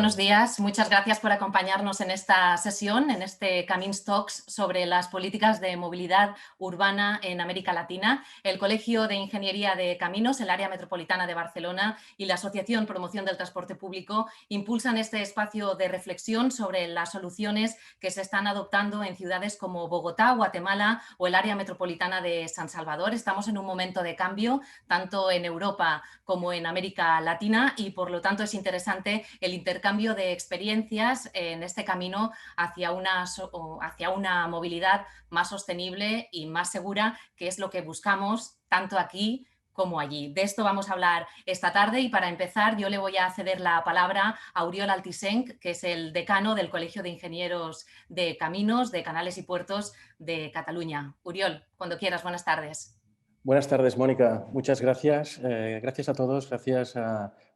Buenos días, muchas gracias por acompañarnos en esta sesión, en este Camins Talks sobre las políticas de movilidad urbana en América Latina. El Colegio de Ingeniería de Caminos, el Área Metropolitana de Barcelona y la Asociación Promoción del Transporte Público impulsan este espacio de reflexión sobre las soluciones que se están adoptando en ciudades como Bogotá, Guatemala o el Área Metropolitana de San Salvador. Estamos en un momento de cambio, tanto en Europa como en América Latina, y por lo tanto es interesante el intercambio de experiencias en este camino hacia una movilidad más sostenible y más segura, que es lo que buscamos tanto aquí como allí. De esto vamos a hablar esta tarde y para empezar yo le voy a ceder la palabra a Oriol Altissenc, que es el decano del Colegio de Ingenieros de Caminos, de Canales y Puertos de Cataluña. Oriol, cuando quieras, buenas tardes. Buenas tardes, Mónica. Muchas gracias. Gracias a todos. Gracias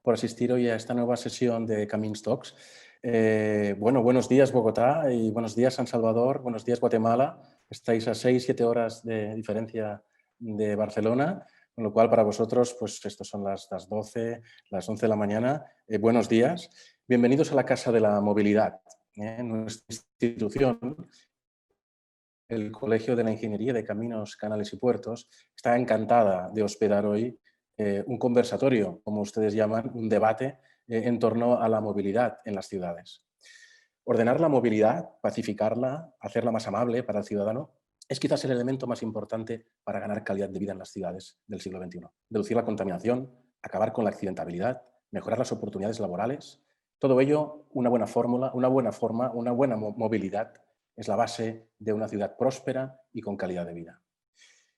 por asistir hoy a esta nueva sesión de Camins Talks. Buenos días, Bogotá, y buenos días, San Salvador. Buenos días, Guatemala. Estáis a 6-7 horas de diferencia de Barcelona, con lo cual para vosotros, pues estos son las 12, las 11 de la mañana. Buenos días. Bienvenidos a la Casa de la Movilidad. Nuestra institución, el Colegio de la Ingeniería de Caminos, Canales y Puertos, está encantada de hospedar hoy un conversatorio, como ustedes llaman, un debate en torno a la movilidad en las ciudades. Ordenar la movilidad, pacificarla, hacerla más amable para el ciudadano, es quizás el elemento más importante para ganar calidad de vida en las ciudades del siglo XXI. Reducir la contaminación, acabar con la accidentabilidad, mejorar las oportunidades laborales, todo ello una buena fórmula, una buena movilidad es la base de una ciudad próspera y con calidad de vida.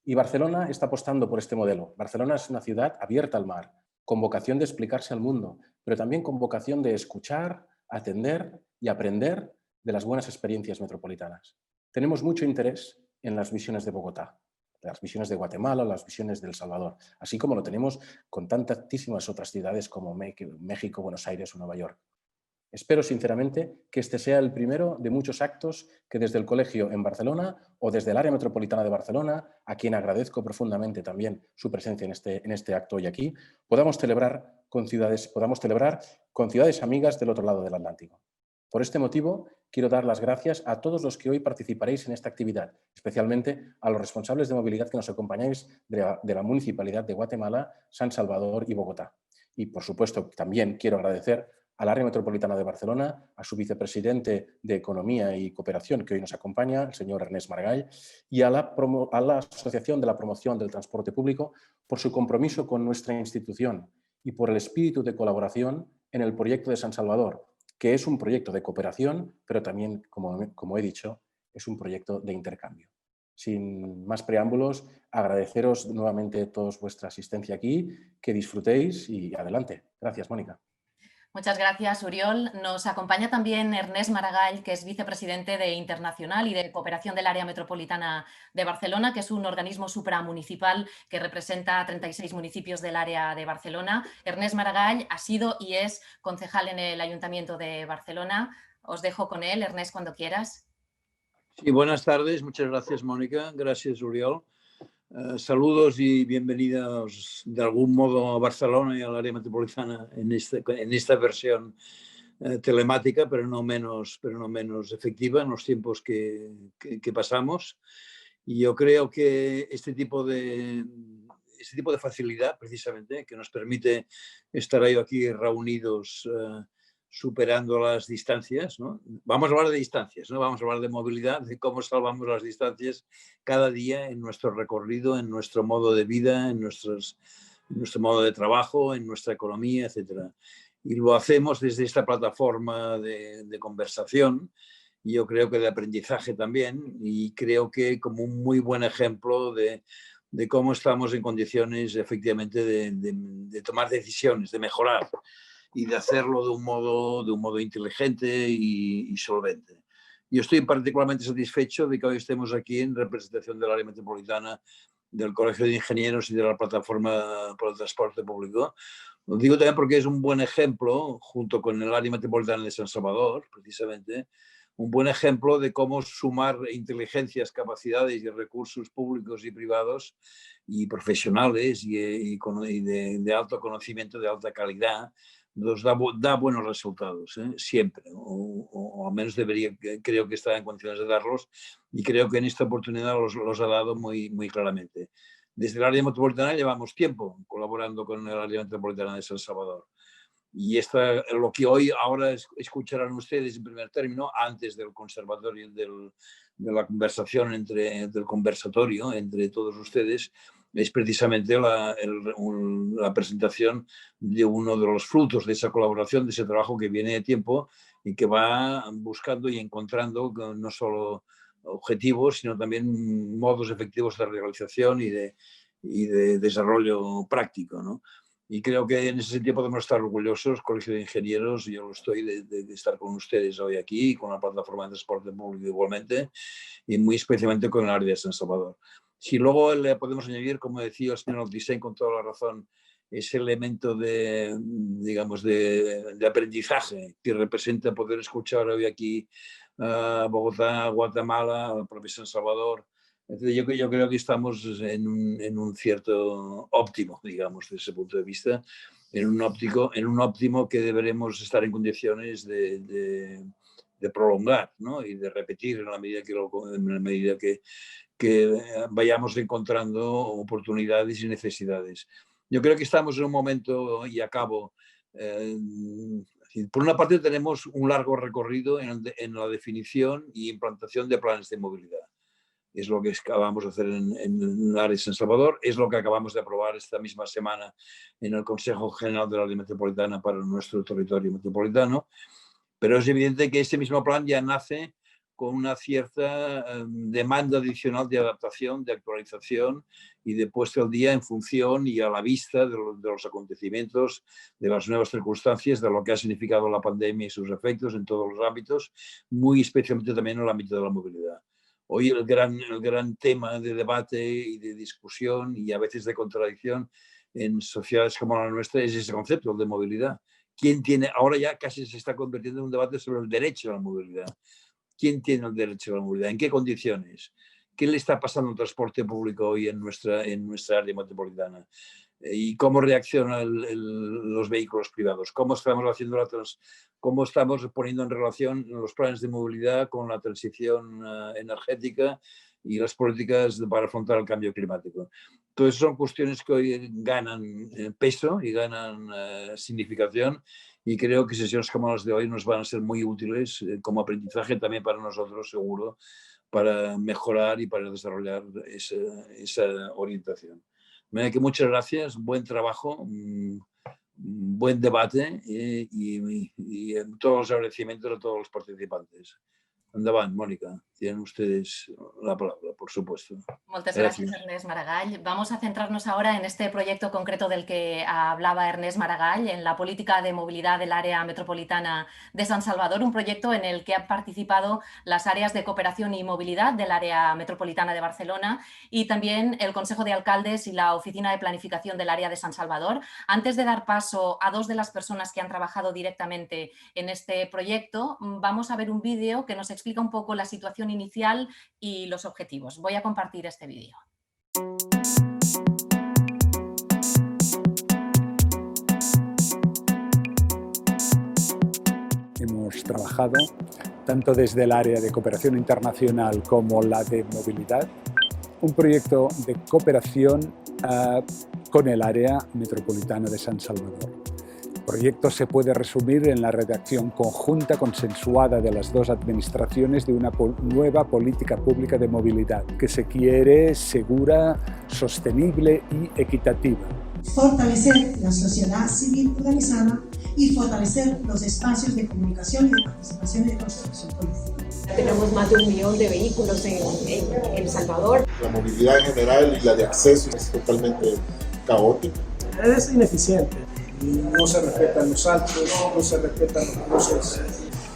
Y Barcelona está apostando por este modelo. Barcelona es una ciudad abierta al mar, con vocación de explicarse al mundo, pero también con vocación de escuchar, atender y aprender de las buenas experiencias metropolitanas. Tenemos mucho interés en las visiones de Bogotá, las visiones de Guatemala, las visiones de El Salvador, así como lo tenemos con tantísimas otras ciudades como México, Buenos Aires o Nueva York. Espero sinceramente que este sea el primero de muchos actos que desde el colegio en Barcelona o desde el área metropolitana de Barcelona, a quien agradezco profundamente también su presencia en este acto hoy aquí, podamos celebrar con ciudades amigas del otro lado del Atlántico. Por este motivo, quiero dar las gracias a todos los que hoy participaréis en esta actividad, especialmente a los responsables de movilidad que nos acompañáis de la Municipalidad de Guatemala, San Salvador y Bogotá. Y, por supuesto, también quiero agradecer al área metropolitana de Barcelona, a su vicepresidente de Economía y Cooperación, que hoy nos acompaña, el señor Ernest Maragall, y a la Asociación de la Promoción del Transporte Público por su compromiso con nuestra institución y por el espíritu de colaboración en el proyecto de San Salvador, que es un proyecto de cooperación, pero también, como he dicho, es un proyecto de intercambio. Sin más preámbulos, agradeceros nuevamente a todos vuestra asistencia aquí, que disfrutéis y adelante. Gracias, Mónica. Muchas gracias, Oriol. Nos acompaña también Ernest Maragall, que es vicepresidente de Internacional y de Cooperación del Área Metropolitana de Barcelona, que es un organismo supramunicipal que representa a 36 municipios del área de Barcelona. Ernest Maragall ha sido y es concejal en el Ayuntamiento de Barcelona. Os dejo con él, Ernest, cuando quieras. Sí, buenas tardes. Muchas gracias, Mónica. Gracias, Oriol. Saludos y bienvenidos de algún modo a Barcelona y al área metropolitana en esta versión telemática, pero no menos efectiva en los tiempos que pasamos. Y yo creo que este tipo de facilidad, precisamente, que nos permite estar hoy aquí reunidos superando las distancias, ¿no? Vamos a hablar de distancias, no vamos a hablar de movilidad, de cómo salvamos las distancias cada día en nuestro recorrido, en nuestro modo de vida, en nuestro modo de trabajo, en nuestra economía, etc. Y lo hacemos desde esta plataforma de conversación, y yo creo que de aprendizaje también, y creo que como un muy buen ejemplo de cómo estamos en condiciones efectivamente de tomar decisiones, de mejorar, y de hacerlo de un modo inteligente y solvente. Yo estoy particularmente satisfecho de que hoy estemos aquí en representación del área metropolitana, del Colegio de Ingenieros y de la Plataforma por el Transporte Público. Lo digo también porque es un buen ejemplo, junto con el área metropolitana de San Salvador, precisamente, un buen ejemplo de cómo sumar inteligencias, capacidades y recursos públicos y privados y profesionales y de alto conocimiento, de alta calidad, da buenos resultados, siempre, o al menos creo que está en condiciones de darlos, y creo que en esta oportunidad los ha dado muy, muy claramente. Desde el área metropolitana llevamos tiempo colaborando con el área metropolitana de San Salvador. Y lo que ahora escucharán ustedes en primer término, antes del conservatorio, de la conversación del conversatorio entre todos ustedes, es precisamente la presentación de uno de los frutos de esa colaboración, de ese trabajo que viene de tiempo y que va buscando y encontrando no solo objetivos, sino también modos efectivos de realización y de desarrollo práctico, ¿no? Y creo que en ese sentido podemos estar orgullosos, Colegio de Ingenieros, yo lo estoy, de estar con ustedes hoy aquí, con la plataforma de transporte público igualmente, y muy especialmente con el área de San Salvador. Si luego le podemos añadir, como decía el señor Altisent con toda la razón, ese elemento de aprendizaje que representa poder escuchar hoy aquí Bogotá, Guatemala, el propio San Salvador. Entonces, yo creo que estamos en un cierto óptimo, digamos, desde ese punto de vista, en un óptimo que deberemos estar en condiciones de prolongar, ¿no? Y de repetir en la medida que vayamos encontrando oportunidades y necesidades. Yo creo que estamos en un momento, y acabo, por una parte tenemos un largo recorrido en la definición y implantación de planes de movilidad. Es lo que acabamos de hacer en el área de San Salvador, es lo que acabamos de aprobar esta misma semana en el Consejo General de la Área Metropolitana para nuestro territorio metropolitano, pero es evidente que este mismo plan ya nace con una cierta demanda adicional de adaptación, de actualización y de puesta al día en función y a la vista de los acontecimientos, de las nuevas circunstancias, de lo que ha significado la pandemia y sus efectos en todos los ámbitos, muy especialmente también en el ámbito de la movilidad. Hoy el gran tema de debate y de discusión y a veces de contradicción en sociedades como la nuestra es ese concepto, el de movilidad. Ahora ya casi se está convirtiendo en un debate sobre el derecho a la movilidad. ¿Quién tiene el derecho a la movilidad? ¿En qué condiciones? ¿Qué le está pasando al transporte público hoy en nuestra área metropolitana? ¿Y cómo reaccionan los vehículos privados? ¿Cómo estamos poniendo en relación los planes de movilidad con la transición energética y las políticas para afrontar el cambio climático? Entonces son cuestiones que hoy ganan peso y ganan significación, y creo que sesiones como las de hoy nos van a ser muy útiles como aprendizaje también para nosotros, seguro, para mejorar y para desarrollar esa orientación. Que muchas gracias, buen trabajo, buen debate y todos los agradecimientos a todos los participantes. Endavant, Mónica, tienen ustedes la palabra, por supuesto. Muchas gracias, Ernest Maragall. Vamos a centrarnos ahora en este proyecto concreto del que hablaba Ernest Maragall, en la política de movilidad del área metropolitana de San Salvador, un proyecto en el que han participado las áreas de cooperación y movilidad del área metropolitana de Barcelona y también el Consejo de Alcaldes y la Oficina de Planificación del área de San Salvador. Antes de dar paso a dos de las personas que han trabajado directamente en este proyecto, vamos a ver un vídeo que nos explica un poco la situación inicial y los objetivos. Voy a compartir este vídeo. Hemos trabajado tanto desde el área de cooperación internacional como la de movilidad, un proyecto de cooperación con el área metropolitana de San Salvador. El proyecto se puede resumir en la redacción conjunta consensuada de las dos administraciones de una nueva política pública de movilidad que se quiere segura, sostenible y equitativa. Fortalecer la sociedad civil organizada y fortalecer los espacios de comunicación y de participación y de construcción política. Tenemos más de 1 millón de vehículos en El Salvador. La movilidad en general y la de acceso es totalmente caótica. Es ineficiente. No se respetan los altos, no se respetan los cruces.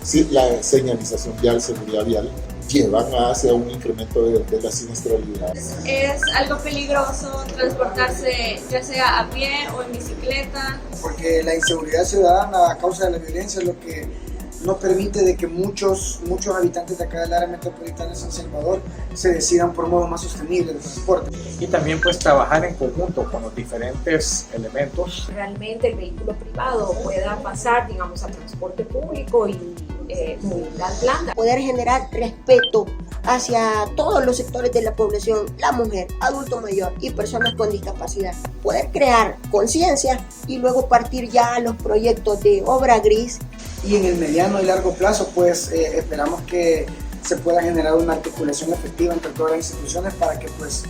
Sí, la señalización vial, seguridad vial, llevan hacia un incremento de la siniestralidad. Es algo peligroso transportarse ya sea a pie o en bicicleta. Porque la inseguridad ciudadana a causa de la violencia es lo que no permite de que muchos habitantes de acá del área metropolitana de San Salvador se decidan por modos más sostenibles de transporte. Y también pues trabajar en conjunto con los diferentes elementos. Realmente el vehículo privado pueda pasar, digamos, a transporte público y movilidad blanda. Poder generar respeto hacia todos los sectores de la población, la mujer, adulto mayor y personas con discapacidad. Poder crear conciencia y luego partir ya a los proyectos de obra gris. Y en el mediano y largo plazo, pues esperamos que se pueda generar una articulación efectiva entre todas las instituciones para que pues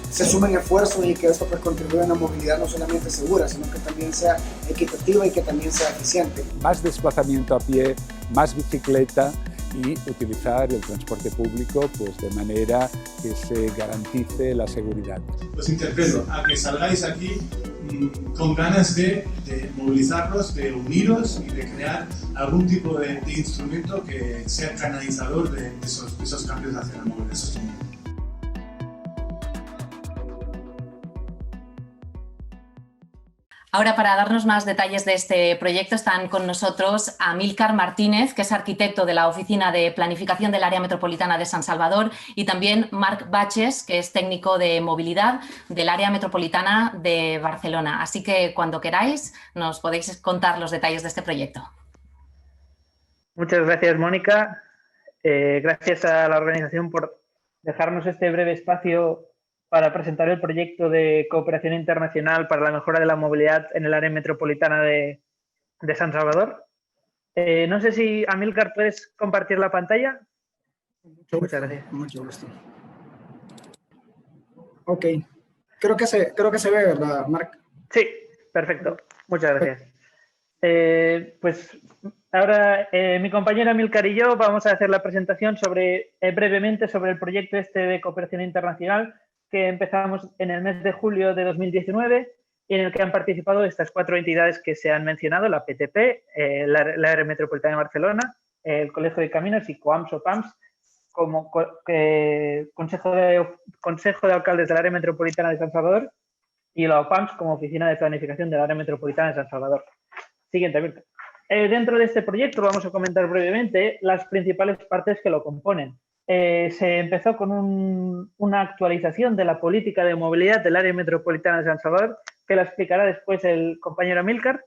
se sumen esfuerzos y que esto pues contribuya a una movilidad no solamente segura, sino que también sea equitativa y que también sea eficiente. Más desplazamiento a pie, más bicicleta y utilizar el transporte público pues, de manera que se garantice la seguridad. Los interpelo a que salgáis aquí con ganas de movilizarlos, de uniros y de crear algún tipo de instrumento que sea canalizador de esos cambios hacia la movilidad sostenible. Ahora, para darnos más detalles de este proyecto, están con nosotros Amílcar Martínez, que es arquitecto de la Oficina de Planificación del Área Metropolitana de San Salvador, y también Marc Baches, que es técnico de movilidad del Área Metropolitana de Barcelona. Así que, cuando queráis, nos podéis contar los detalles de este proyecto. Muchas gracias, Mónica. Gracias a la organización por dejarnos este breve espacio para presentar el proyecto de cooperación internacional para la mejora de la movilidad en el área metropolitana de San Salvador. No sé si, Amílcar, ¿puedes compartir la pantalla? Muchas gracias. Mucho gusto. Ok. Creo que se ve, ¿verdad, Marc? Sí, perfecto. Muchas gracias. Pues ahora mi compañera Amílcar y yo vamos a hacer la presentación brevemente sobre el proyecto este de cooperación internacional que empezamos en el mes de julio de 2019 y en el que han participado estas 4 entidades que se han mencionado, la PTP, la Área Metropolitana de Barcelona, el Colegio de Caminos y COAMS o PAMS, como Consejo de Alcaldes del Área Metropolitana de San Salvador, y la OPAMS como Oficina de Planificación del Área Metropolitana de San Salvador. Siguiente, Amílcar. Dentro de este proyecto vamos a comentar brevemente las principales partes que lo componen. Se empezó con una actualización de la política de movilidad del área metropolitana de San Salvador, que la explicará después el compañero Amílcar.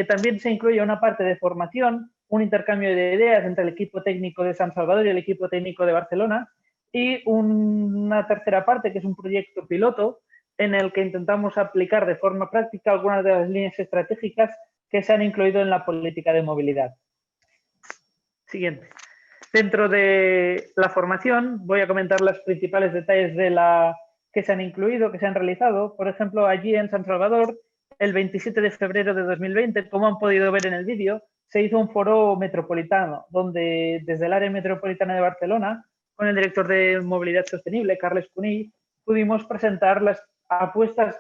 También se incluye una parte de formación, un intercambio de ideas entre el equipo técnico de San Salvador y el equipo técnico de Barcelona, y una tercera parte que es un proyecto piloto en el que intentamos aplicar de forma práctica algunas de las líneas estratégicas que se han incluido en la política de movilidad. Siguiente. Dentro de la formación voy a comentar los principales detalles que se han incluido, que se han realizado. Por ejemplo, allí en San Salvador, el 27 de febrero de 2020, como han podido ver en el vídeo, se hizo un foro metropolitano, donde desde el área metropolitana de Barcelona, con el director de Movilidad Sostenible, Carles Cunill, pudimos presentar las apuestas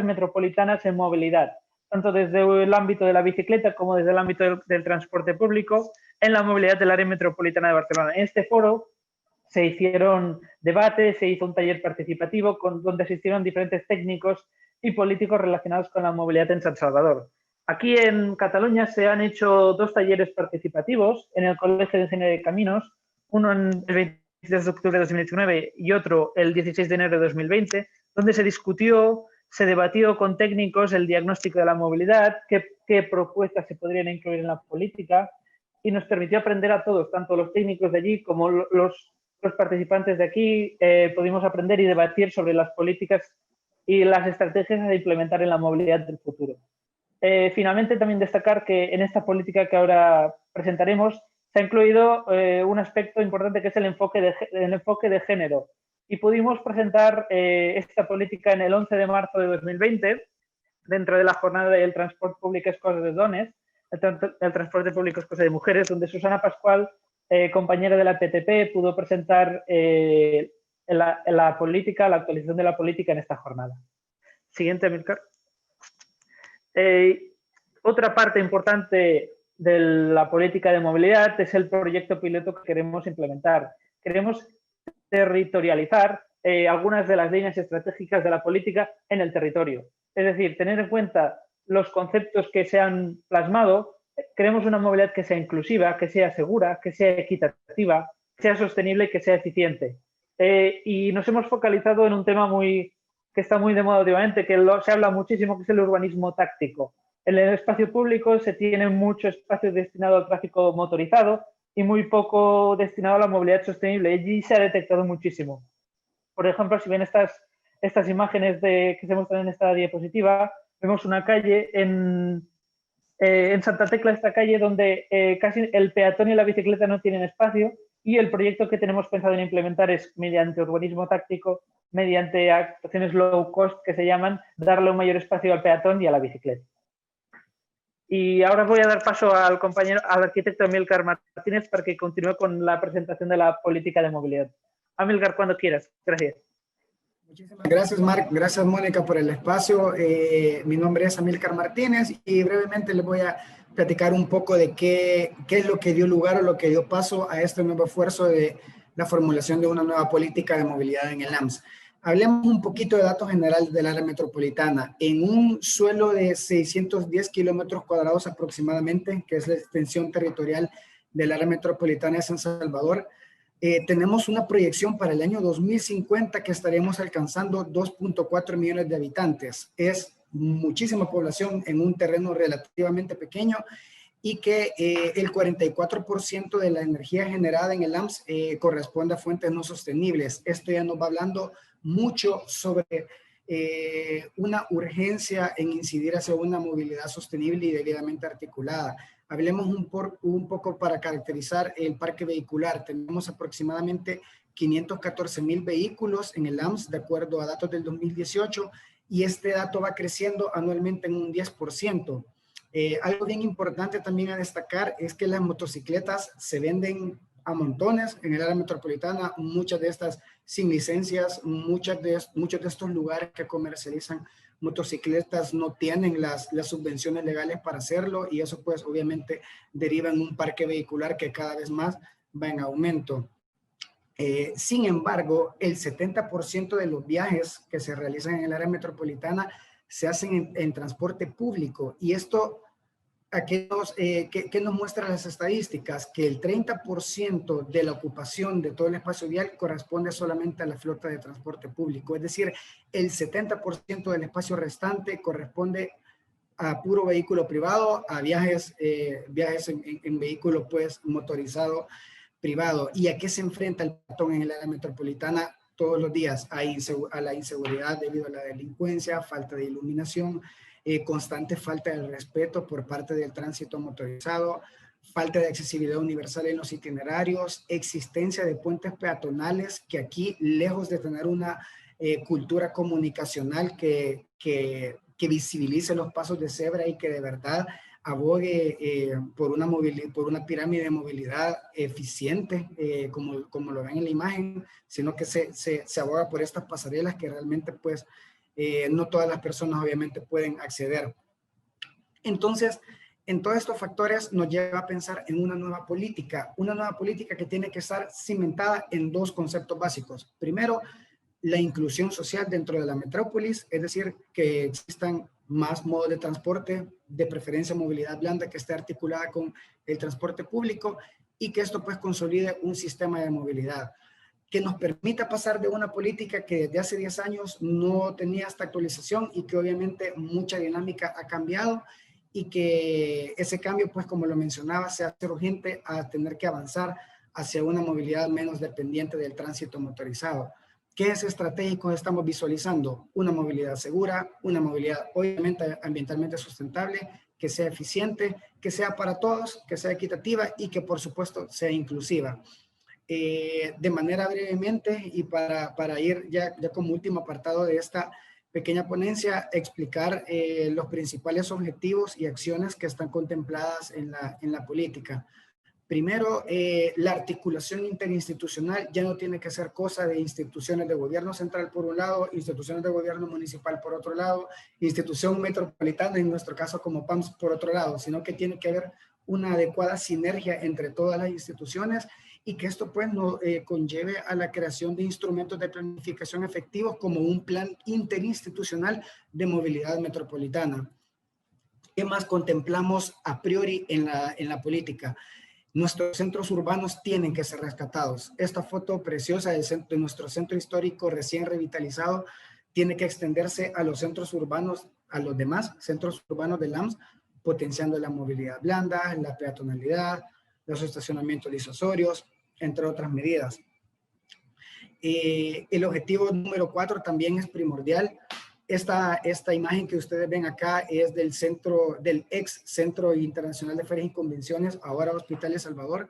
metropolitanas en movilidad, tanto desde el ámbito de la bicicleta como desde el ámbito del transporte público, en la movilidad del área metropolitana de Barcelona. En este foro se hicieron debates, se hizo un taller participativo donde asistieron diferentes técnicos y políticos relacionados con la movilidad en San Salvador. Aquí en Cataluña se han hecho 2 talleres participativos en el Colegio de Ingeniería de Caminos, uno el 23 de octubre de 2019 y otro el 16 de enero de 2020, donde se debatió con técnicos el diagnóstico de la movilidad, qué propuestas se podrían incluir en la política, y nos permitió aprender a todos, tanto los técnicos de allí como los participantes de aquí, pudimos aprender y debatir sobre las políticas y las estrategias a implementar en la movilidad del futuro. Finalmente, también destacar que en esta política que ahora presentaremos se ha incluido un aspecto importante que es el enfoque de género, y pudimos presentar esta política en el 11 de marzo de 2020 dentro de la jornada del transporte público es cosa de dones, el transporte público es cosa de mujeres, donde Susana Pascual, compañera de la PTP, pudo presentar la política, la actualización de la política en esta jornada. Siguiente, Amílcar. Otra parte importante de la política de movilidad es el proyecto piloto que queremos implementar. Queremos territorializar algunas de las líneas estratégicas de la política en el territorio. Es decir, tener en cuenta los conceptos que se han plasmado, queremos una movilidad que sea inclusiva, que sea segura, que sea equitativa, que sea sostenible y que sea eficiente. Y nos hemos focalizado en un tema que está muy de moda últimamente, que se habla muchísimo, que es el urbanismo táctico. En el espacio público se tiene mucho espacio destinado al tráfico motorizado y muy poco destinado a la movilidad sostenible. Y se ha detectado muchísimo. Por ejemplo, si ven estas imágenes que se muestran en esta diapositiva, vemos una calle en Santa Tecla, esta calle donde casi el peatón y la bicicleta no tienen espacio, y el proyecto que tenemos pensado en implementar es, mediante urbanismo táctico, mediante actuaciones low cost que se llaman, darle un mayor espacio al peatón y a la bicicleta. Y ahora voy a dar paso al arquitecto Amílcar Martínez para que continúe con la presentación de la política de movilidad. Amílcar, cuando quieras. Gracias. Muchísimas gracias, Marc. Gracias, Mónica, por el espacio. Mi nombre es Amílcar Martínez y brevemente les voy a platicar un poco de qué es lo que dio lugar o lo que dio paso a este nuevo esfuerzo de la formulación de una nueva política de movilidad en el LAMS. Hablemos un poquito de datos generales del área metropolitana. En un suelo de 610 kilómetros cuadrados aproximadamente, que es la extensión territorial del área metropolitana de San Salvador, tenemos una proyección para el año 2050 que estaremos alcanzando 2.4 millones de habitantes. Es muchísima población en un terreno relativamente pequeño y que el 44% de la energía generada en el LAMS corresponde a fuentes no sostenibles. Esto ya nos va hablando mucho sobre una urgencia en incidir hacia una movilidad sostenible y debidamente articulada. Hablemos un poco para caracterizar el parque vehicular. Tenemos aproximadamente 514,000 vehículos en el LAMS, de acuerdo a datos del 2018, y este dato va creciendo anualmente en un 10%. Algo bien importante también a destacar es que las motocicletas se venden a montones en el área metropolitana, muchas de estas sin licencias, muchos de estos lugares que comercializan motocicletas no tienen las subvenciones legales para hacerlo, y eso pues obviamente deriva en un parque vehicular que cada vez más va en aumento. Sin embargo, el 70% de los viajes que se realizan en el área metropolitana se hacen en transporte público, y esto ¿qué nos muestran las estadísticas? Que el 30% de la ocupación de todo el espacio vial corresponde solamente a la flota de transporte público. Es decir, el 70% del espacio restante corresponde a puro vehículo privado, a viajes en vehículo pues motorizado privado. ¿Y a qué se enfrenta el peatón en el área metropolitana todos los días? A la inseguridad debido a la delincuencia, falta de iluminación, constante falta de respeto por parte del tránsito motorizado, falta de accesibilidad universal en los itinerarios, existencia de puentes peatonales que aquí, lejos de tener una cultura comunicacional que visibilice los pasos de cebra y que de verdad abogue por una pirámide de movilidad eficiente, como lo ven en la imagen, sino que se aboga por estas pasarelas que realmente pues no todas las personas obviamente pueden acceder. Entonces, en todos estos factores nos lleva a pensar en una nueva política que tiene que estar cimentada en dos conceptos básicos. Primero, la inclusión social dentro de la metrópolis, es decir, que existan más modos de transporte, de preferencia movilidad blanda que esté articulada con el transporte público, y que esto pues consolide un sistema de movilidad que nos permita pasar de una política que desde hace 10 años no tenía esta actualización y que obviamente mucha dinámica ha cambiado, y que ese cambio, pues como lo mencionaba, se hace urgente a tener que avanzar hacia una movilidad menos dependiente del tránsito motorizado. ¿Qué es estratégico estamos visualizando? Una movilidad segura, una movilidad obviamente ambientalmente sustentable, que sea eficiente, que sea para todos, que sea equitativa y que por supuesto sea inclusiva. De manera brevemente y para ir ya como último apartado de esta pequeña ponencia, explicar los principales objetivos y acciones que están contempladas en la política. Primero, la articulación interinstitucional ya no tiene que ser cosa de instituciones de gobierno central por un lado, instituciones de gobierno municipal por otro lado, institución metropolitana, en nuestro caso como PAMS, por otro lado, sino que tiene que haber una adecuada sinergia entre todas las instituciones, y que esto pues conlleve a la creación de instrumentos de planificación efectivos como un plan interinstitucional de movilidad metropolitana. ¿Qué más contemplamos a priori en la política? Nuestros centros urbanos tienen que ser rescatados. Esta foto preciosa de nuestro centro histórico recién revitalizado tiene que extenderse a los centros urbanos, a los demás centros urbanos de LAMS, potenciando la movilidad blanda, la peatonalidad, los estacionamientos disuasorios, entre otras medidas. El objetivo número 4 también es primordial. Esta imagen que ustedes ven acá es del ex Centro Internacional de Ferias y Convenciones, ahora Hospital de Salvador.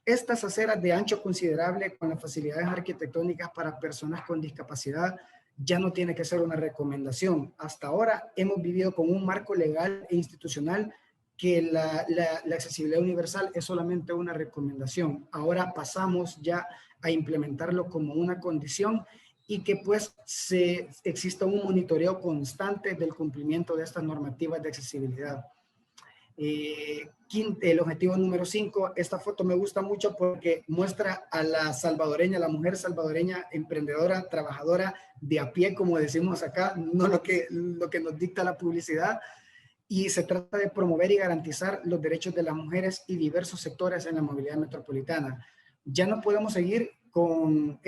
Estas aceras de ancho considerable con las facilidades arquitectónicas para personas con discapacidad ya no tiene que ser una recomendación. Hasta ahora hemos vivido con un marco legal e institucional que la accesibilidad universal es solamente una recomendación. Ahora pasamos ya a implementarlo como una condición y que pues exista un monitoreo constante del cumplimiento de estas normativas de accesibilidad. El objetivo número 5, esta foto me gusta mucho porque muestra a la salvadoreña, la mujer salvadoreña emprendedora, trabajadora de a pie, como decimos acá, no lo que nos dicta la publicidad, y se trata de promover y garantizar los derechos de las mujeres y diversos sectores en la movilidad metropolitana. Ya no podemos seguir con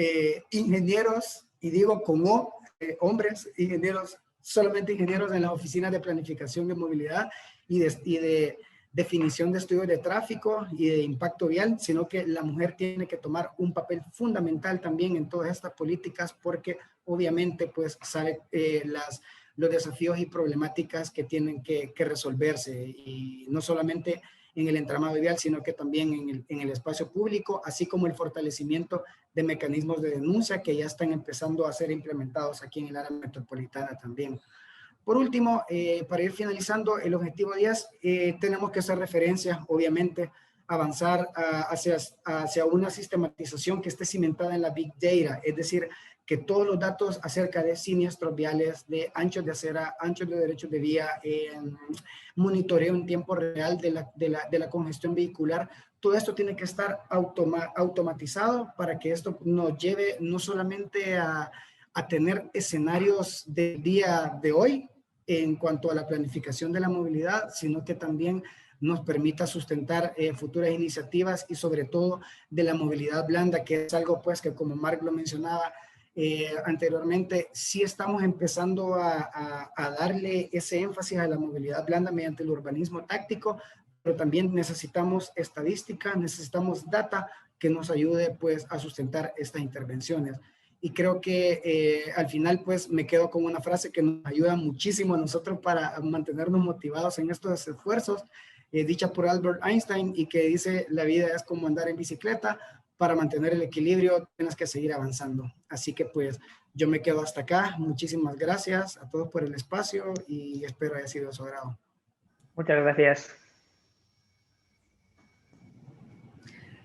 ingenieros, y digo como hombres, ingenieros, solamente ingenieros en las oficinas de planificación de movilidad y de definición de estudios de tráfico y de impacto vial, sino que la mujer tiene que tomar un papel fundamental también en todas estas políticas, porque obviamente pues sabe los desafíos y problemáticas que tienen que resolverse, y no solamente en el entramado vial, sino que también en el espacio público, así como el fortalecimiento de mecanismos de denuncia que ya están empezando a ser implementados aquí en el área metropolitana también. Por último, para ir finalizando, el objetivo 10, tenemos que hacer referencia, obviamente, avanzar hacia una sistematización que esté cimentada en la Big Data, es decir, que todos los datos acerca de siniestros viales, de anchos de acera, anchos de derechos de vía, monitoreo en tiempo real de la congestión vehicular, todo esto tiene que estar automatizado para que esto nos lleve no solamente a tener escenarios del día de hoy en cuanto a la planificación de la movilidad, sino que también nos permita sustentar futuras iniciativas y sobre todo de la movilidad blanda, que es algo pues que, como Mark lo mencionaba anteriormente, sí estamos empezando a darle ese énfasis a la movilidad blanda mediante el urbanismo táctico, pero también necesitamos estadística, necesitamos data que nos ayude pues a sustentar estas intervenciones. Y creo que al final pues me quedo con una frase que nos ayuda muchísimo a nosotros para mantenernos motivados en estos esfuerzos, dicha por Albert Einstein, y que dice: la vida es como andar en bicicleta, para mantener el equilibrio tienes que seguir avanzando. Así que pues yo me quedo hasta acá. Muchísimas gracias a todos por el espacio y espero haya sido de su agrado. Muchas gracias.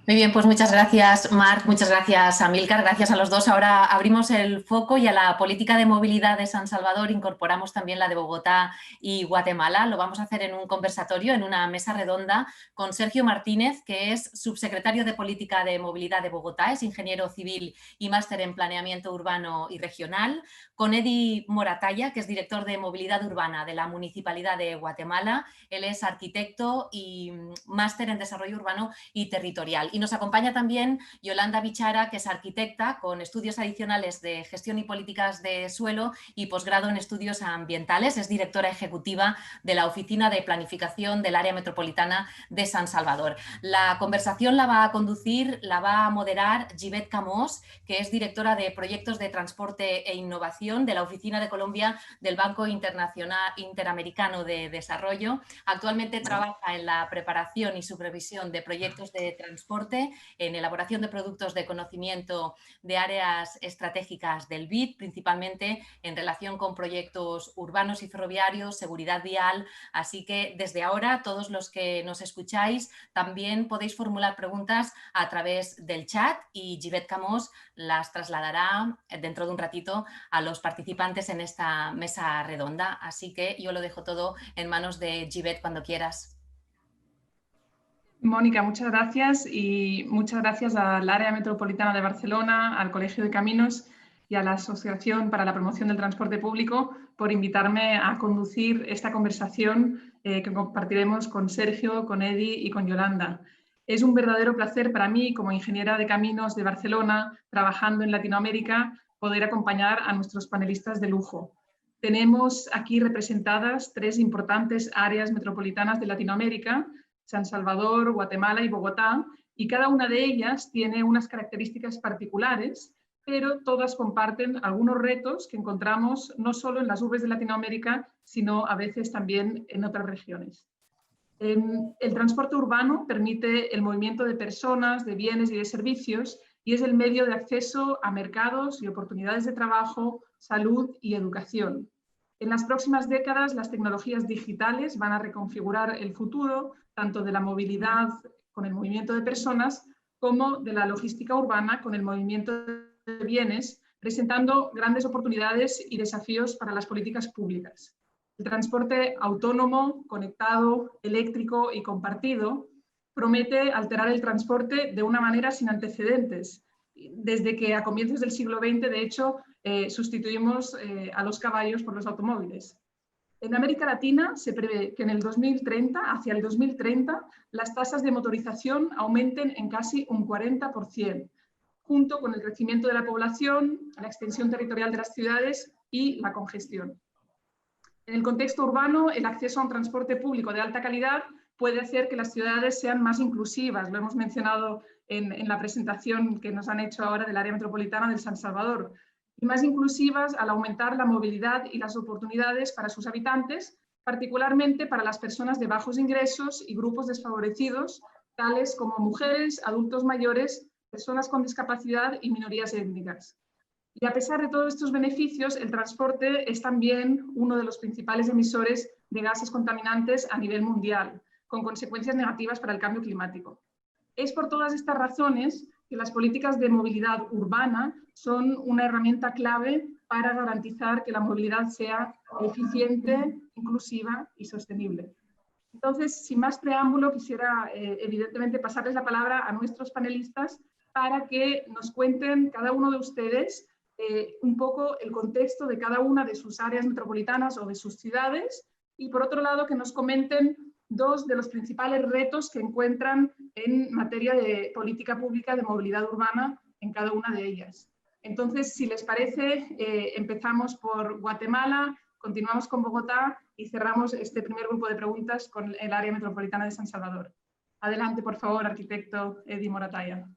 Muy bien, pues muchas gracias, Marc, muchas gracias, Amílcar, gracias a los dos. Ahora abrimos el foco y a la política de movilidad de San Salvador incorporamos también la de Bogotá y Guatemala. Lo vamos a hacer en un conversatorio, en una mesa redonda, con Sergio Martínez, que es subsecretario de Política de Movilidad de Bogotá, es ingeniero civil y máster en Planeamiento Urbano y Regional, con Eddie Moratalla, que es director de Movilidad Urbana de la Municipalidad de Guatemala. Él es arquitecto y máster en Desarrollo Urbano y Territorial. Y nos acompaña también Yolanda Bichara, que es arquitecta con estudios adicionales de gestión y políticas de suelo y posgrado en estudios ambientales. Es directora ejecutiva de la Oficina de Planificación del Área Metropolitana de San Salvador. La conversación la va a conducir, la va a moderar Gibet Camós, que es directora de Proyectos de Transporte e Innovación de la Oficina de Colombia del Banco Interamericano de Desarrollo. Actualmente trabaja en la preparación y supervisión de proyectos de transporte, en elaboración de productos de conocimiento de áreas estratégicas del BID, principalmente en relación con proyectos urbanos y ferroviarios, seguridad vial. Así que desde ahora, todos los que nos escucháis también podéis formular preguntas a través del chat y Gibet Camós las trasladará dentro de un ratito a los participantes en esta mesa redonda. Así que yo lo dejo todo en manos de Gibet cuando quieras. Mónica, muchas gracias, y muchas gracias al Área Metropolitana de Barcelona, al Colegio de Caminos y a la Asociación para la Promoción del Transporte Público por invitarme a conducir esta conversación que compartiremos con Sergio, con Edi y con Yolanda. Es un verdadero placer para mí, como ingeniera de caminos de Barcelona, trabajando en Latinoamérica, poder acompañar a nuestros panelistas de lujo. Tenemos aquí representadas 3 importantes áreas metropolitanas de Latinoamérica, San Salvador, Guatemala y Bogotá, y cada una de ellas tiene unas características particulares, pero todas comparten algunos retos que encontramos no solo en las urbes de Latinoamérica, sino a veces también en otras regiones. El transporte urbano permite el movimiento de personas, de bienes y de servicios, y es el medio de acceso a mercados y oportunidades de trabajo, salud y educación. En las próximas décadas, las tecnologías digitales van a reconfigurar el futuro, tanto de la movilidad con el movimiento de personas, como de la logística urbana con el movimiento de bienes, presentando grandes oportunidades y desafíos para las políticas públicas. El transporte autónomo, conectado, eléctrico y compartido promete alterar el transporte de una manera sin antecedentes. Desde que a comienzos del siglo XX, de hecho, sustituimos a los caballos por los automóviles. En América Latina se prevé que en el 2030, hacia el 2030, las tasas de motorización aumenten en casi un 40%, junto con el crecimiento de la población, la extensión territorial de las ciudades y la congestión. En el contexto urbano, el acceso a un transporte público de alta calidad puede hacer que las ciudades sean más inclusivas. Lo hemos mencionado en la presentación que nos han hecho ahora del área metropolitana del San Salvador. Y más inclusivas al aumentar la movilidad y las oportunidades para sus habitantes, particularmente para las personas de bajos ingresos y grupos desfavorecidos, tales como mujeres, adultos mayores, personas con discapacidad y minorías étnicas. Y a pesar de todos estos beneficios, el transporte es también uno de los principales emisores de gases contaminantes a nivel mundial, con consecuencias negativas para el cambio climático. Es por todas estas razones que las políticas de movilidad urbana son una herramienta clave para garantizar que la movilidad sea eficiente, inclusiva y sostenible. Entonces, sin más preámbulo, quisiera evidentemente pasarles la palabra a nuestros panelistas para que nos cuenten cada uno de ustedes un poco el contexto de cada una de sus áreas metropolitanas o de sus ciudades y, por otro lado, que nos comenten 2 de los principales retos que encuentran en materia de política pública de movilidad urbana en cada una de ellas. Entonces, si les parece, empezamos por Guatemala, continuamos con Bogotá y cerramos este primer grupo de preguntas con el área metropolitana de San Salvador. Adelante, por favor, arquitecto Edi Morataya.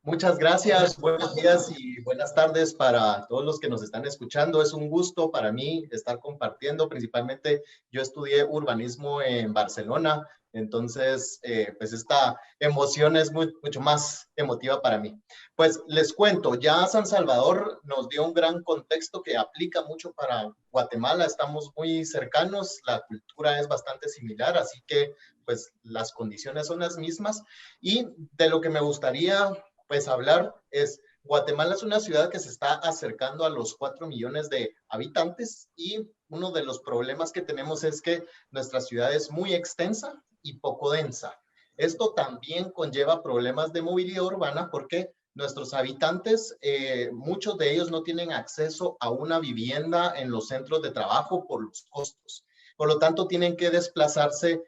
Muchas gracias, buenos días y buenas tardes para todos los que nos están escuchando. Es un gusto para mí estar compartiendo, principalmente yo estudié urbanismo en Barcelona, entonces pues esta emoción es mucho más emotiva para mí. Pues les cuento, ya San Salvador nos dio un gran contexto que aplica mucho para Guatemala, estamos muy cercanos, la cultura es bastante similar, así que pues las condiciones son las mismas y de lo que me gustaría pues hablar es, Guatemala es una ciudad que se está acercando a los 4 millones de habitantes y uno de los problemas que tenemos es que nuestra ciudad es muy extensa y poco densa. Esto también conlleva problemas de movilidad urbana porque nuestros habitantes, muchos de ellos no tienen acceso a una vivienda en los centros de trabajo por los costos. Por lo tanto, tienen que desplazarse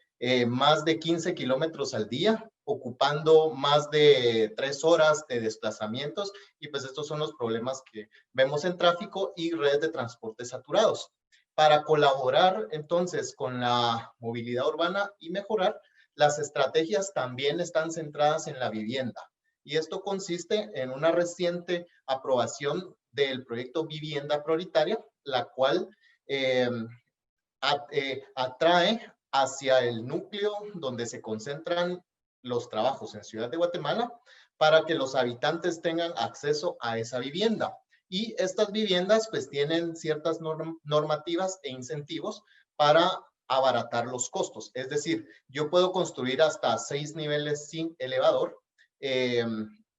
más de 15 kilómetros al día, ocupando más de 3 horas de desplazamientos y pues estos son los problemas que vemos en tráfico y redes de transporte saturados. Para colaborar entonces con la movilidad urbana y mejorar, las estrategias también están centradas en la vivienda y esto consiste en una reciente aprobación del proyecto Vivienda Prioritaria, la cual atrae hacia el núcleo donde se concentran los trabajos en Ciudad de Guatemala para que los habitantes tengan acceso a esa vivienda. Y estas viviendas pues tienen ciertas normativas e incentivos para abaratar los costos. Es decir, yo puedo construir hasta 6 niveles sin elevador.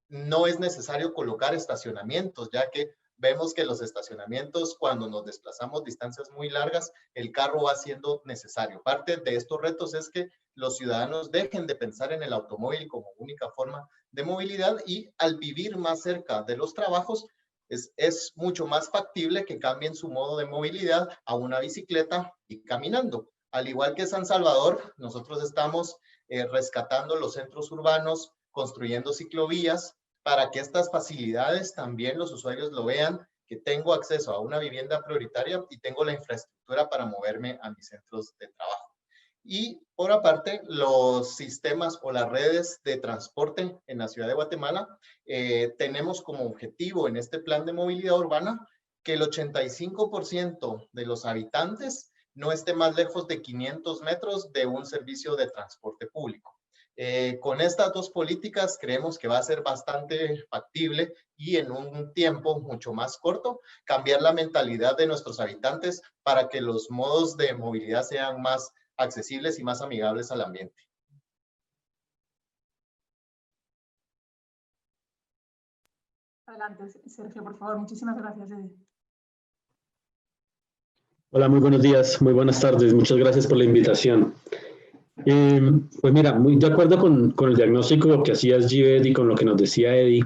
No es necesario colocar estacionamientos, ya que vemos que los estacionamientos, cuando nos desplazamos distancias muy largas, el carro va siendo necesario. Parte de estos retos es que los ciudadanos dejen de pensar en el automóvil como única forma de movilidad y al vivir más cerca de los trabajos, Es mucho más factible que cambien su modo de movilidad a una bicicleta y caminando. Al igual que San Salvador, nosotros estamos rescatando los centros urbanos, construyendo ciclovías, para que estas facilidades también los usuarios lo vean, que tengo acceso a una vivienda prioritaria y tengo la infraestructura para moverme a mis centros de trabajo. Y por aparte, los sistemas o las redes de transporte en la ciudad de Guatemala, tenemos como objetivo en este plan de movilidad urbana que el 85% de los habitantes no esté más lejos de 500 metros de un servicio de transporte público. Con estas dos políticas creemos que va a ser bastante factible y en un tiempo mucho más corto cambiar la mentalidad de nuestros habitantes para que los modos de movilidad sean más accesibles y más amigables al ambiente. Adelante, Sergio, por favor. Muchísimas gracias, Eddie. Hola, muy buenos días, muy buenas tardes. Muchas gracias por la invitación. Pues mira, muy de acuerdo con el diagnóstico que hacías, Gived, y con lo que nos decía Eddie.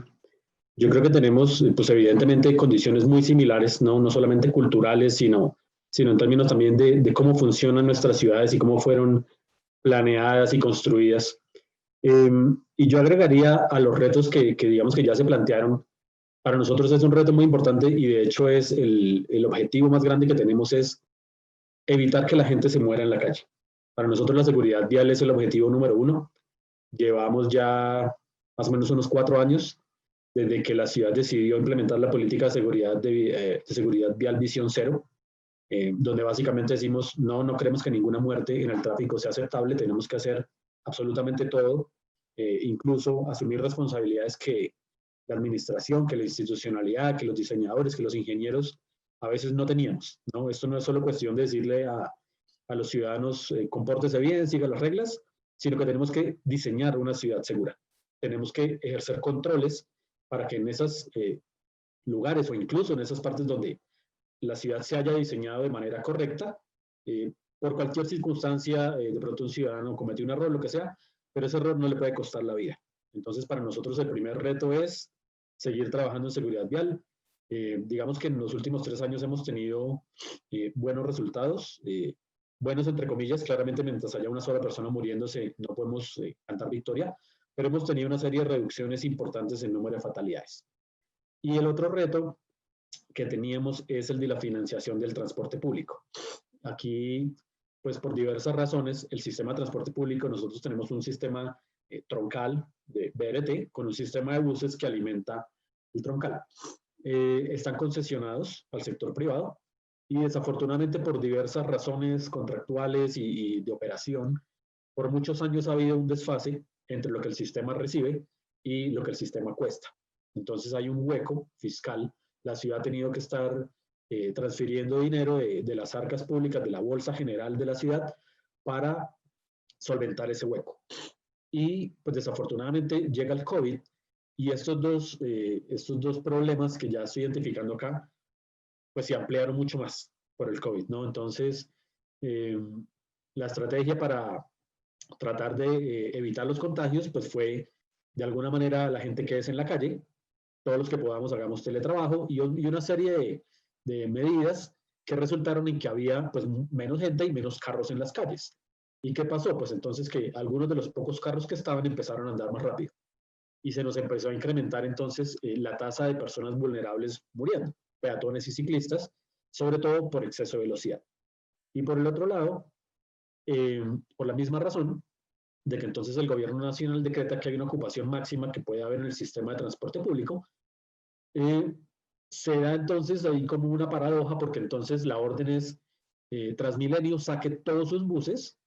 Yo creo que tenemos, pues evidentemente, condiciones muy similares, no solamente culturales, sino en términos también de cómo funcionan nuestras ciudades y cómo fueron planeadas y construidas. Y yo agregaría a los retos que digamos que ya se plantearon. Para nosotros es un reto muy importante y de hecho es el objetivo más grande que tenemos es evitar que la gente se muera en la calle. Para nosotros la seguridad vial es el objetivo número 1. Llevamos ya más o menos unos 4 años desde que la ciudad decidió implementar la política de seguridad vial Visión Cero, donde básicamente decimos no queremos que ninguna muerte en el tráfico sea aceptable, tenemos que hacer absolutamente todo, incluso asumir responsabilidades que la administración, que la institucionalidad, que los diseñadores, que los ingenieros a veces no teníamos, ¿no? Esto no es solo cuestión de decirle a los ciudadanos compórtese bien, siga las reglas, sino que tenemos que diseñar una ciudad segura. Tenemos que ejercer controles para que en esos lugares o incluso en esas partes donde la ciudad se haya diseñado de manera correcta, por cualquier circunstancia, de pronto un ciudadano cometió un error, lo que sea, pero ese error no le puede costar la vida. Entonces, para nosotros el primer reto es seguir trabajando en seguridad vial. Digamos que en los últimos 3 años hemos tenido buenos resultados, buenos entre comillas, claramente mientras haya una sola persona muriéndose no podemos cantar victoria, pero hemos tenido una serie de reducciones importantes en número de fatalidades. Y el otro reto que teníamos es el de la financiación del transporte público. Aquí, pues por diversas razones, el sistema de transporte público, nosotros tenemos un sistema troncal de BRT con un sistema de buses que alimenta el troncal. Están concesionados al sector privado y desafortunadamente por diversas razones contractuales y de operación, por muchos años ha habido un desfase entre lo que el sistema recibe y lo que el sistema cuesta. Entonces hay un hueco fiscal. La ciudad ha tenido que estar transfiriendo dinero de las arcas públicas, de la bolsa general de la ciudad, para solventar ese hueco. Y pues desafortunadamente llega el COVID y estos dos problemas que ya estoy identificando acá, pues se ampliaron mucho más por el COVID, ¿no? Entonces, la estrategia para tratar de evitar los contagios, pues fue de alguna manera la gente quédese en la calle, todos los que podamos hagamos teletrabajo y una serie de medidas que resultaron en que había pues menos gente y menos carros en las calles. ¿Y qué pasó? Pues entonces que algunos de los pocos carros que estaban empezaron a andar más rápido y se nos empezó a incrementar entonces la tasa de personas vulnerables muriendo, peatones y ciclistas, sobre todo por exceso de velocidad. Y por el otro lado, por la misma razón de que entonces el gobierno nacional decreta que hay una ocupación máxima que puede haber en el sistema de transporte público, se da entonces ahí como una paradoja porque entonces la orden es Transmilenio saque todos sus buses,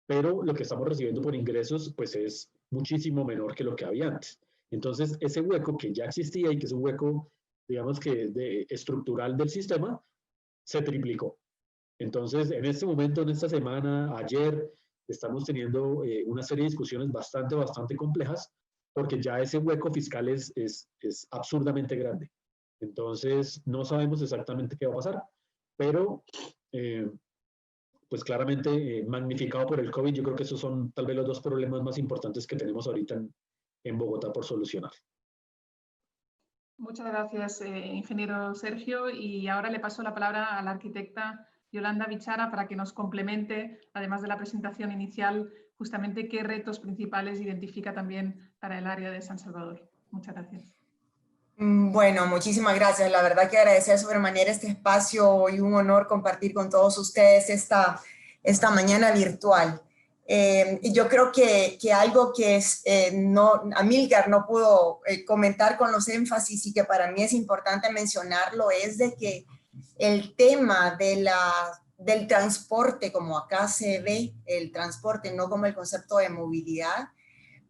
pero lo que estamos recibiendo por ingresos pues es muchísimo menor que lo que había antes. Entonces ese hueco que ya existía y que es un hueco, digamos que estructural del sistema, se triplicó. Entonces en este momento, en esta semana, ayer, estamos teniendo una serie de discusiones bastante complejas porque ya ese hueco fiscal es absurdamente grande. Entonces no sabemos exactamente qué va a pasar, pero pues claramente magnificado por el COVID, yo creo que esos son tal vez los 2 problemas más importantes que tenemos ahorita en Bogotá por solucionar. Muchas gracias, ingeniero Sergio. Y ahora le paso la palabra a la arquitecta Yolanda Bichara para que nos complemente, además de la presentación inicial, justamente qué retos principales identifica también para el área de San Salvador. Muchas gracias. Bueno, muchísimas gracias. La verdad que agradecer sobremanera este espacio y un honor compartir con todos ustedes esta mañana virtual. Yo creo que algo que Amílcar no pudo comentar con los énfasis y que para mí es importante mencionarlo es de que el tema del transporte, como acá se ve, el transporte no como el concepto de movilidad,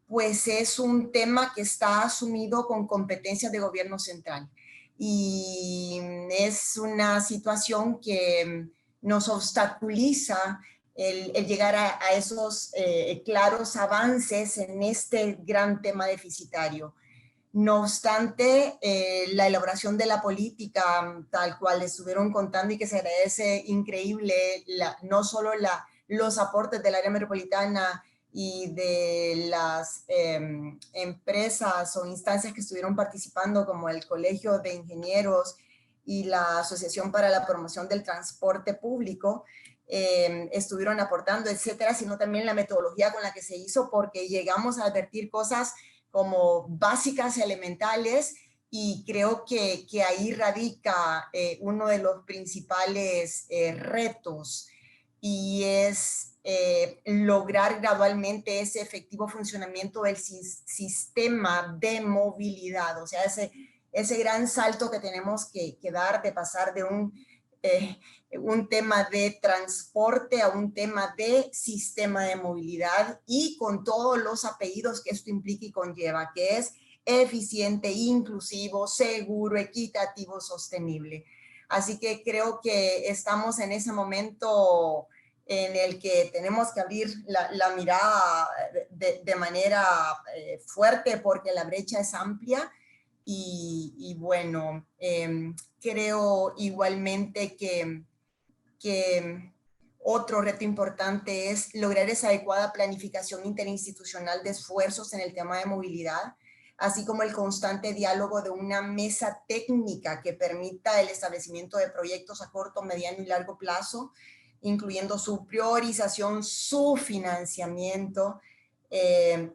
pues es un tema que está asumido con competencias de gobierno central. Y es una situación que nos obstaculiza el llegar a esos claros avances en este gran tema deficitario. No obstante, la elaboración de la política, tal cual estuvieron contando y que se agradece increíble, no solo los aportes del área metropolitana y de las empresas o instancias que estuvieron participando, como el Colegio de Ingenieros y la Asociación para la Promoción del Transporte Público, estuvieron aportando, etcétera, sino también la metodología con la que se hizo, porque llegamos a advertir cosas como básicas, elementales, y creo que ahí radica uno de los principales retos, y es lograr gradualmente ese efectivo funcionamiento del sistema de movilidad, o sea, ese gran salto que tenemos que dar de pasar de un tema de transporte a un tema de sistema de movilidad, y con todos los apellidos que esto implica y conlleva, que es eficiente, inclusivo, seguro, equitativo, sostenible. Así que creo que estamos en ese momento en el que tenemos que abrir la mirada de manera fuerte, porque la brecha es amplia. Y bueno, creo igualmente que otro reto importante es lograr esa adecuada planificación interinstitucional de esfuerzos en el tema de movilidad, así como el constante diálogo de una mesa técnica que permita el establecimiento de proyectos a corto, mediano y largo plazo, incluyendo su priorización, su financiamiento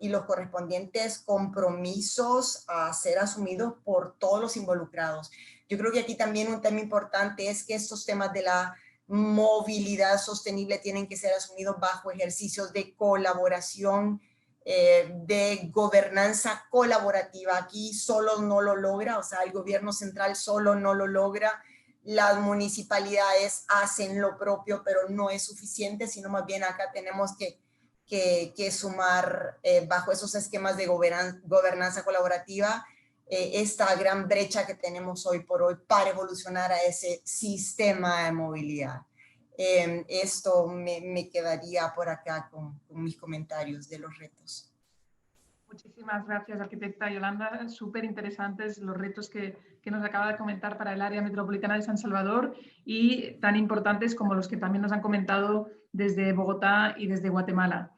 y los correspondientes compromisos a ser asumidos por todos los involucrados. Yo creo que aquí también un tema importante es que estos temas de la movilidad sostenible tienen que ser asumidos bajo ejercicios de colaboración, de gobernanza colaborativa. Aquí solo no lo logra, o sea, el gobierno central solo no lo logra. Las municipalidades hacen lo propio, pero no es suficiente, sino más bien acá tenemos que sumar bajo esos esquemas de gobernanza colaborativa esta gran brecha que tenemos hoy por hoy para evolucionar a ese sistema de movilidad. Esto me quedaría por acá con mis comentarios de los retos. Muchísimas gracias, arquitecta Yolanda. Súper interesantes los retos que nos acaba de comentar para el área metropolitana de San Salvador, y tan importantes como los que también nos han comentado desde Bogotá y desde Guatemala.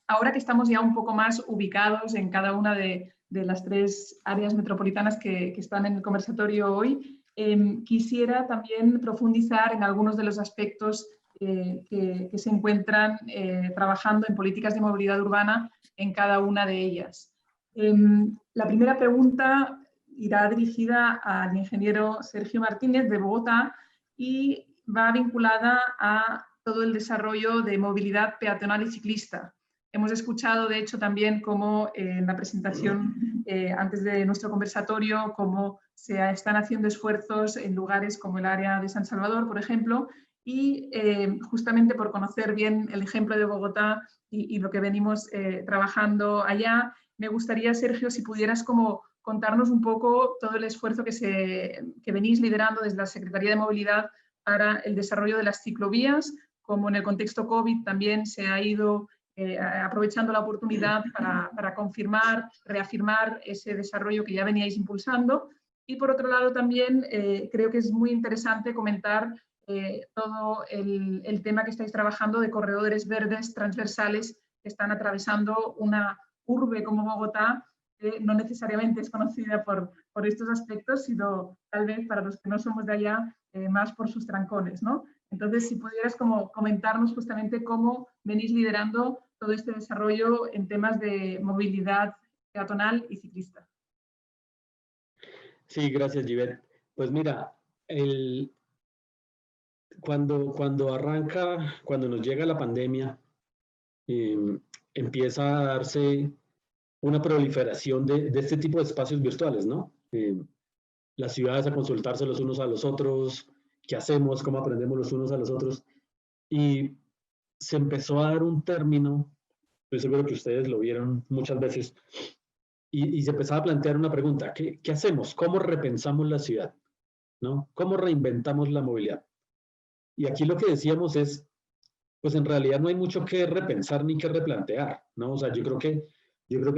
Ahora que estamos ya un poco más ubicados en cada una de las tres áreas metropolitanas que están en el conversatorio hoy, quisiera también profundizar en algunos de los aspectos que se encuentran trabajando en políticas de movilidad urbana en cada una de ellas. La primera pregunta irá dirigida al ingeniero Sergio Martínez de Bogotá y va vinculada a todo el desarrollo de movilidad peatonal y ciclista. Hemos escuchado, de hecho, también cómo en la presentación antes de nuestro conversatorio, cómo se están haciendo esfuerzos en lugares como el área de San Salvador, por ejemplo, y justamente por conocer bien el ejemplo de Bogotá y lo que venimos trabajando allá, me gustaría, Sergio, si pudieras como contarnos un poco todo el esfuerzo que venís liderando desde la Secretaría de Movilidad para el desarrollo de las ciclovías, como en el contexto COVID también se ha ido aprovechando la oportunidad para confirmar, reafirmar ese desarrollo que ya veníais impulsando. Y por otro lado también creo que es muy interesante comentar todo el tema que estáis trabajando de corredores verdes transversales que están atravesando una urbe como Bogotá que no necesariamente es conocida por estos aspectos, sino tal vez para los que no somos de allá, más por sus trancones, ¿no? Entonces, si pudieras como comentarnos justamente cómo venís liderando todo este desarrollo en temas de movilidad peatonal y ciclista. Sí, gracias, Givet. Pues mira, cuando nos llega la pandemia, empieza a darse una proliferación de este tipo de espacios virtuales, ¿no? Las ciudades a consultarse los unos a los otros, qué hacemos, cómo aprendemos los unos a los otros. Y se empezó a dar un término, estoy seguro que ustedes lo vieron muchas veces, y se empezaba a plantear una pregunta, ¿qué hacemos? ¿Cómo repensamos la ciudad? ¿No? ¿Cómo reinventamos la movilidad? Y aquí lo que decíamos es, pues en realidad no hay mucho que repensar ni que replantear, ¿no? O sea, yo creo que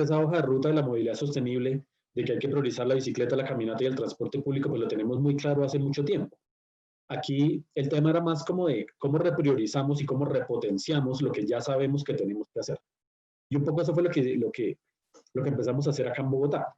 esa hoja de ruta de la movilidad sostenible, de que hay que priorizar la bicicleta, la caminata y el transporte público, pues lo tenemos muy claro hace mucho tiempo. Aquí el tema era más como de cómo repriorizamos y cómo repotenciamos lo que ya sabemos que tenemos que hacer. Y un poco eso fue lo que empezamos a hacer acá en Bogotá.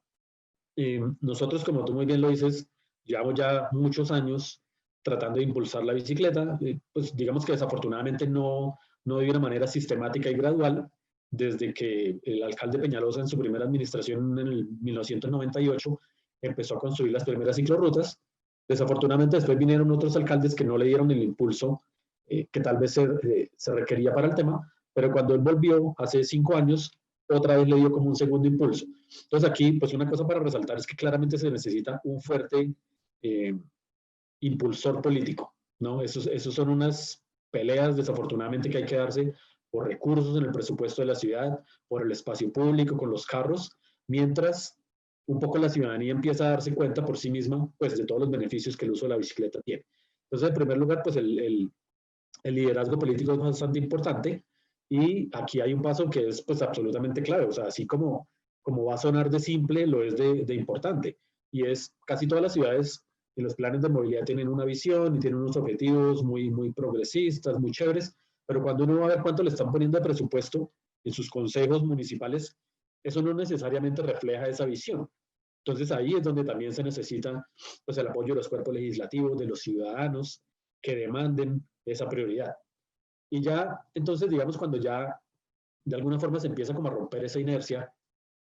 Nosotros, como tú muy bien lo dices, llevamos ya muchos años tratando de impulsar la bicicleta, pues digamos que desafortunadamente no de una manera sistemática y gradual, desde que el alcalde Peñalosa en su primera administración en el 1998 empezó a construir las primeras ciclorrutas. Desafortunadamente después vinieron otros alcaldes que no le dieron el impulso que tal vez se requería para el tema, pero cuando él volvió hace 5 años, otra vez le dio como un segundo impulso. Entonces aquí, pues una cosa para resaltar es que claramente se necesita un fuerte impulsor político, ¿no? Esos son unas peleas desafortunadamente que hay que darse por recursos en el presupuesto de la ciudad, por el espacio público, con los carros, mientras un poco la ciudadanía empieza a darse cuenta por sí misma, pues, de todos los beneficios que el uso de la bicicleta tiene. Entonces, en primer lugar, pues, el liderazgo político es bastante importante, y aquí hay un paso que es, pues, absolutamente clave. O sea, así como va a sonar de simple, lo es de importante. Y es, casi todas las ciudades y los planes de movilidad tienen una visión y tienen unos objetivos muy, muy progresistas, muy chéveres, pero cuando uno va a ver cuánto le están poniendo de presupuesto en sus consejos municipales, eso no necesariamente refleja esa visión. Entonces ahí es donde también se necesita, pues, el apoyo de los cuerpos legislativos, de los ciudadanos que demanden esa prioridad. Y ya, entonces, digamos, cuando ya de alguna forma se empieza como a romper esa inercia,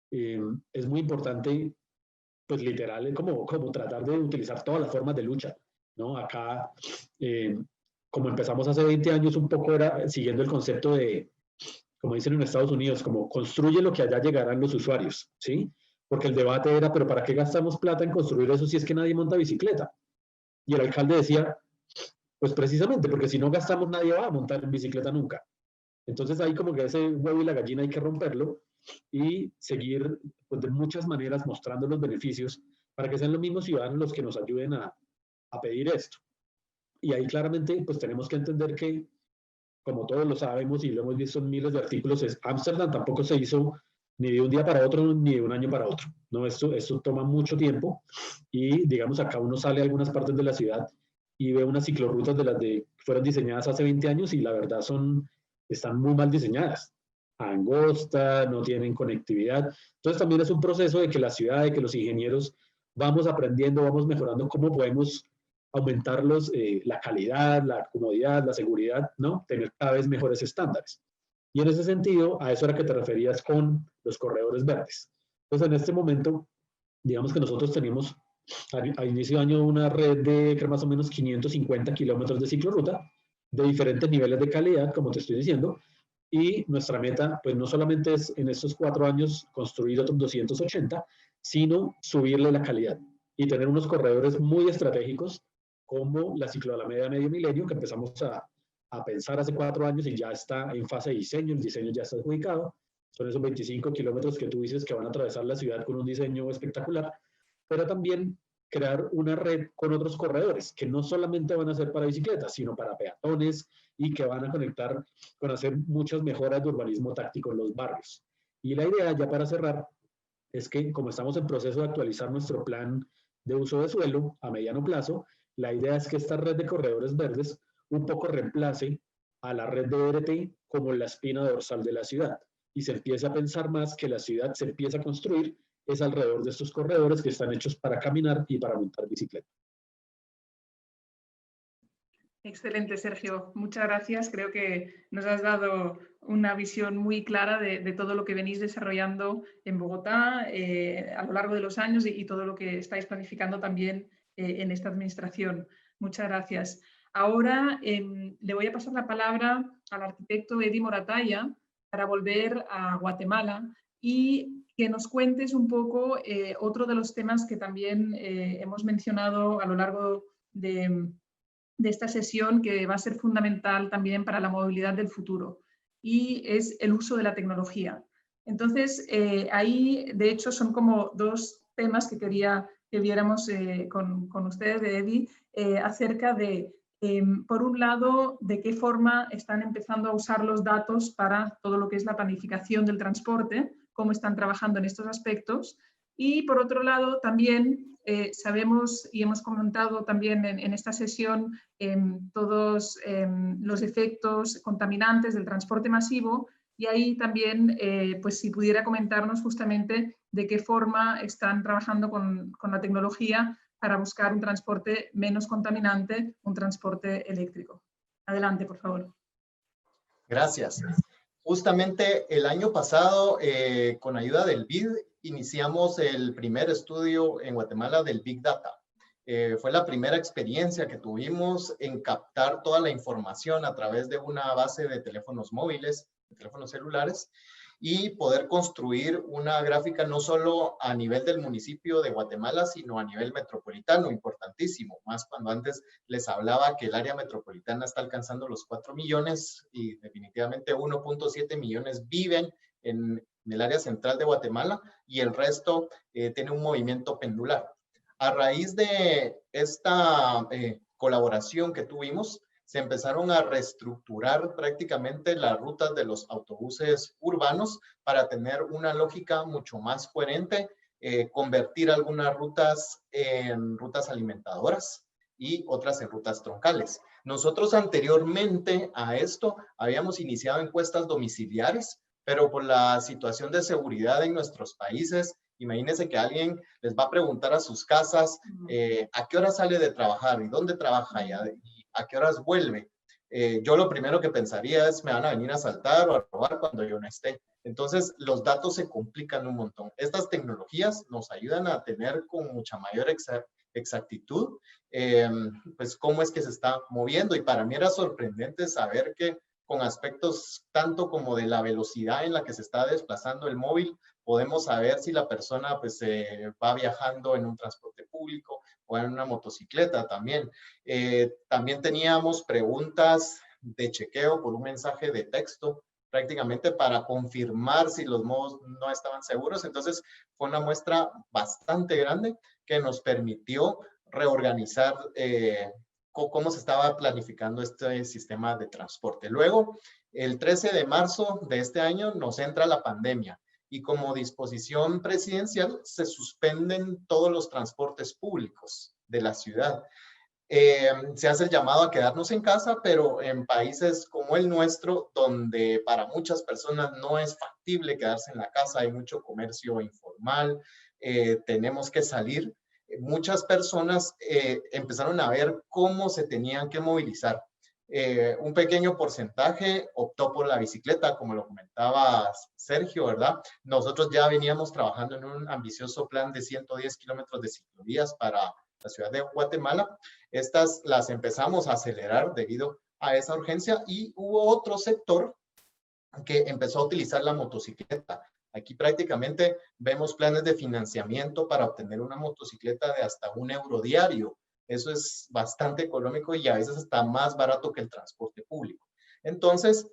es muy importante, pues literal, como tratar de utilizar todas las formas de lucha, ¿no? Acá, como empezamos hace 20 años, un poco era siguiendo el concepto de, como dicen en Estados Unidos, como construye lo que allá llegarán los usuarios, ¿sí? Porque el debate era, pero ¿para qué gastamos plata en construir eso si es que nadie monta bicicleta? Y el alcalde decía, pues precisamente, porque si no gastamos nadie va a montar en bicicleta nunca. Entonces ahí como que ese huevo y la gallina hay que romperlo y seguir, pues, de muchas maneras mostrando los beneficios para que sean los mismos ciudadanos los que nos ayuden a pedir esto. Y ahí claramente pues tenemos que entender que, como todos lo sabemos y lo hemos visto en miles de artículos, Ámsterdam tampoco se hizo ni de un día para otro ni de un año para otro, ¿no? Esto toma mucho tiempo, y digamos acá uno sale a algunas partes de la ciudad y ve unas ciclorrutas de las que fueron diseñadas hace 20 años y la verdad están muy mal diseñadas, angosta, no tienen conectividad. Entonces también es un proceso de que la ciudad, de que los ingenieros vamos aprendiendo, vamos mejorando cómo podemos aumentar la calidad, la comodidad, la seguridad, ¿no? Tener cada vez mejores estándares. Y en ese sentido, a eso era que te referías con los corredores verdes. Entonces, en este momento, digamos que nosotros tenemos a inicio de año una red de más o menos 550 kilómetros de ciclorruta, de diferentes niveles de calidad, como te estoy diciendo, y nuestra meta, pues no solamente es en estos 4 años construir otros 280, sino subirle la calidad y tener unos corredores muy estratégicos, como la cicloalameda Medio Milenio, que empezamos a pensar hace 4 años y ya está en fase de diseño, el diseño ya está adjudicado. Son esos 25 kilómetros que tú dices que van a atravesar la ciudad con un diseño espectacular, pero también crear una red con otros corredores que no solamente van a ser para bicicletas, sino para peatones, y que van a conectar con hacer muchas mejoras de urbanismo táctico en los barrios. Y la idea, ya para cerrar, es que como estamos en proceso de actualizar nuestro plan de uso de suelo a mediano plazo, la idea es que esta red de corredores verdes un poco reemplace a la red de BRT como la espina dorsal de la ciudad, y se empiece a pensar más que la ciudad se empieza a construir es alrededor de estos corredores que están hechos para caminar y para montar bicicleta. Excelente, Sergio. Muchas gracias. Creo que nos has dado una visión muy clara de todo lo que venís desarrollando en Bogotá a lo largo de los años y todo lo que estáis planificando también en esta administración. Muchas gracias. Ahora le voy a pasar la palabra al arquitecto Edi Moratalla para volver a Guatemala y que nos cuentes un poco otro de los temas que también hemos mencionado a lo largo de esta sesión, que va a ser fundamental también para la movilidad del futuro, y es el uso de la tecnología. Entonces, ahí de hecho son como dos temas que quería que viéramos con ustedes, de Edi, acerca de, por un lado, de qué forma están empezando a usar los datos para todo lo que es la planificación del transporte, cómo están trabajando en estos aspectos, y por otro lado también sabemos y hemos comentado también en esta sesión todos los efectos contaminantes del transporte masivo, y ahí también pues si pudiera comentarnos justamente de qué forma están trabajando con la tecnología para buscar un transporte menos contaminante, un transporte eléctrico. Adelante, por favor. Gracias. Justamente el año pasado, con ayuda del BID, iniciamos el primer estudio en Guatemala del Big Data. Fue la primera experiencia que tuvimos en captar toda la información a través de una base de teléfonos móviles, de teléfonos celulares, y poder construir una gráfica no solo a nivel del municipio de Guatemala, sino a nivel metropolitano, importantísimo, más cuando antes les hablaba que el área metropolitana está alcanzando los 4 millones y definitivamente 1.7 millones viven en el área central de Guatemala y el resto tiene un movimiento pendular. A raíz de esta colaboración que tuvimos, se empezaron a reestructurar prácticamente las rutas de los autobuses urbanos para tener una lógica mucho más coherente, convertir algunas rutas en rutas alimentadoras y otras en rutas troncales. Nosotros anteriormente a esto habíamos iniciado encuestas domiciliares, pero por la situación de seguridad en nuestros países, imagínense que alguien les va a preguntar a sus casas a qué hora sale de trabajar y dónde trabaja y a qué horas vuelve. Yo lo primero que pensaría es me van a venir a asaltar o a robar cuando yo no esté. Entonces los datos se complican un montón. Estas tecnologías nos ayudan a tener con mucha mayor exactitud pues cómo es que se está moviendo, y para mí era sorprendente saber que con aspectos tanto como de la velocidad en la que se está desplazando el móvil, podemos saber si la persona pues va viajando en un transporte público o en una motocicleta también. También teníamos preguntas de chequeo por un mensaje de texto, prácticamente para confirmar si los modos no estaban seguros. Entonces fue una muestra bastante grande que nos permitió reorganizar cómo se estaba planificando este sistema de transporte. Luego, el 13 de marzo de este año nos entra la pandemia y como disposición presidencial se suspenden todos los transportes públicos de la ciudad. Se hace el llamado a quedarnos en casa, pero en países como el nuestro, donde para muchas personas no es factible quedarse en la casa, hay mucho comercio informal, tenemos que salir. Muchas personas empezaron a ver cómo se tenían que movilizar. Un pequeño porcentaje optó por la bicicleta, como lo comentaba Sergio, ¿verdad? Nosotros ya veníamos trabajando en un ambicioso plan de 110 kilómetros de ciclovías para la ciudad de Guatemala. Estas las empezamos a acelerar debido a esa urgencia, y hubo otro sector que empezó a utilizar la motocicleta. Aquí prácticamente vemos planes de financiamiento para obtener una motocicleta de hasta €1 diario. Eso es bastante económico y a veces está más barato que el transporte público. Entonces,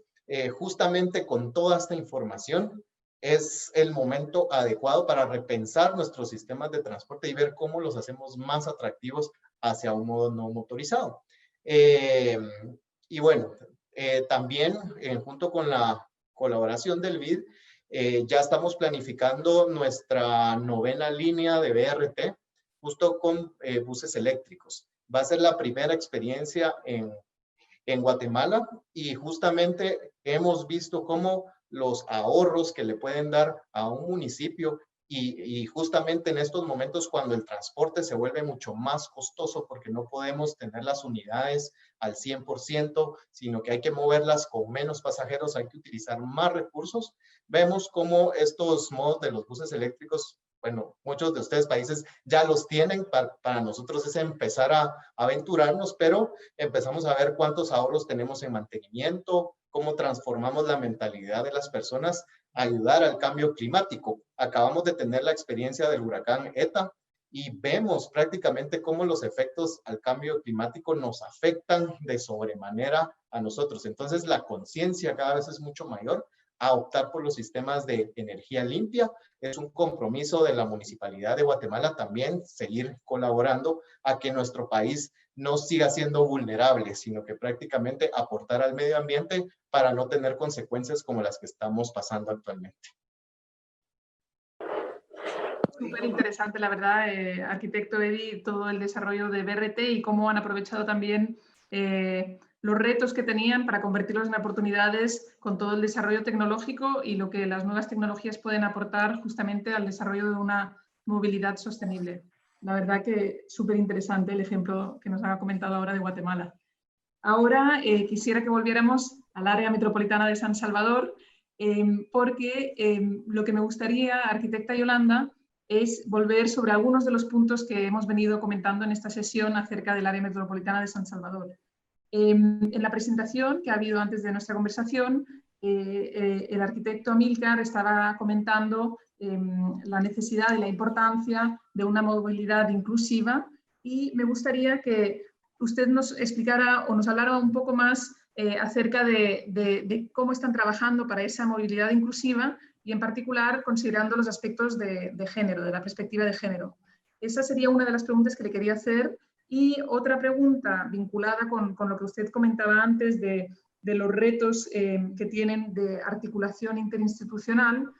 justamente con toda esta información, es el momento adecuado para repensar nuestros sistemas de transporte y ver cómo los hacemos más atractivos hacia un modo no motorizado. Y bueno, también junto con la colaboración del BID, ya estamos planificando nuestra 9ª línea de BRT, justo con buses eléctricos. Va a ser la primera experiencia en Guatemala, y justamente hemos visto cómo los ahorros que le pueden dar a un municipio Y justamente en estos momentos cuando el transporte se vuelve mucho más costoso porque no podemos tener las unidades al 100%, sino que hay que moverlas con menos pasajeros, hay que utilizar más recursos, vemos cómo estos modos de los buses eléctricos, bueno, muchos de ustedes países ya los tienen, para nosotros es empezar a aventurarnos, pero empezamos a ver cuántos ahorros tenemos en mantenimiento, cómo transformamos la mentalidad de las personas, ayudar al cambio climático. Acabamos de tener la experiencia del huracán ETA y vemos prácticamente cómo los efectos al cambio climático nos afectan de sobremanera a nosotros. Entonces la conciencia cada vez es mucho mayor a optar por los sistemas de energía limpia. Es un compromiso de la Municipalidad de Guatemala también seguir colaborando a que nuestro país no siga siendo vulnerable, sino que prácticamente aportar al medio ambiente para no tener consecuencias como las que estamos pasando actualmente. Súper interesante, la verdad, arquitecto Edi, todo el desarrollo de BRT y cómo han aprovechado también los retos que tenían para convertirlos en oportunidades con todo el desarrollo tecnológico y lo que las nuevas tecnologías pueden aportar justamente al desarrollo de una movilidad sostenible. La verdad que súper interesante el ejemplo que nos ha comentado ahora de Guatemala. Ahora quisiera que volviéramos al área metropolitana de San Salvador, porque lo que me gustaría, arquitecta Yolanda, es volver sobre algunos de los puntos que hemos venido comentando en esta sesión acerca del área metropolitana de San Salvador. En la presentación que ha habido antes de nuestra conversación, el arquitecto Amílcar estaba comentando la necesidad y la importancia de una movilidad inclusiva y me gustaría que usted nos explicara o nos hablara un poco más acerca de cómo están trabajando para esa movilidad inclusiva y en particular considerando los aspectos de género, de la perspectiva de género. Esa sería una de las preguntas que le quería hacer. Y otra pregunta vinculada con lo que usted comentaba antes de los retos que tienen de articulación interinstitucional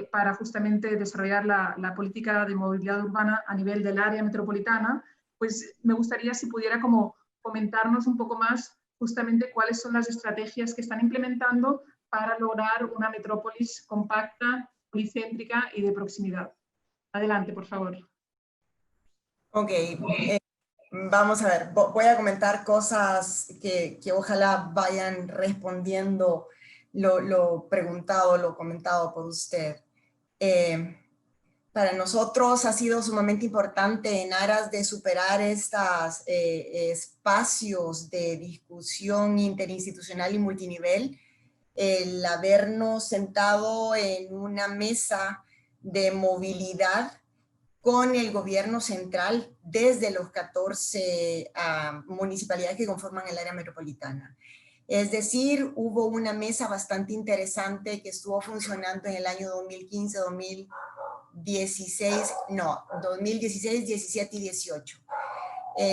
para justamente desarrollar la política de movilidad urbana a nivel del área metropolitana, pues me gustaría si pudiera como comentarnos un poco más justamente cuáles son las estrategias que están implementando para lograr una metrópolis compacta, policéntrica y de proximidad. Adelante, por favor. Ok. Vamos a ver, voy a comentar cosas que ojalá vayan respondiendo lo preguntado, lo comentado por usted. Para nosotros ha sido sumamente importante en aras de superar estos espacios de discusión interinstitucional y multinivel, el habernos sentado en una mesa de movilidad con el gobierno central desde los 14 municipalidades que conforman el área metropolitana. Es decir, hubo una mesa bastante interesante que estuvo funcionando en el año 2015, 2016, 17 y 18.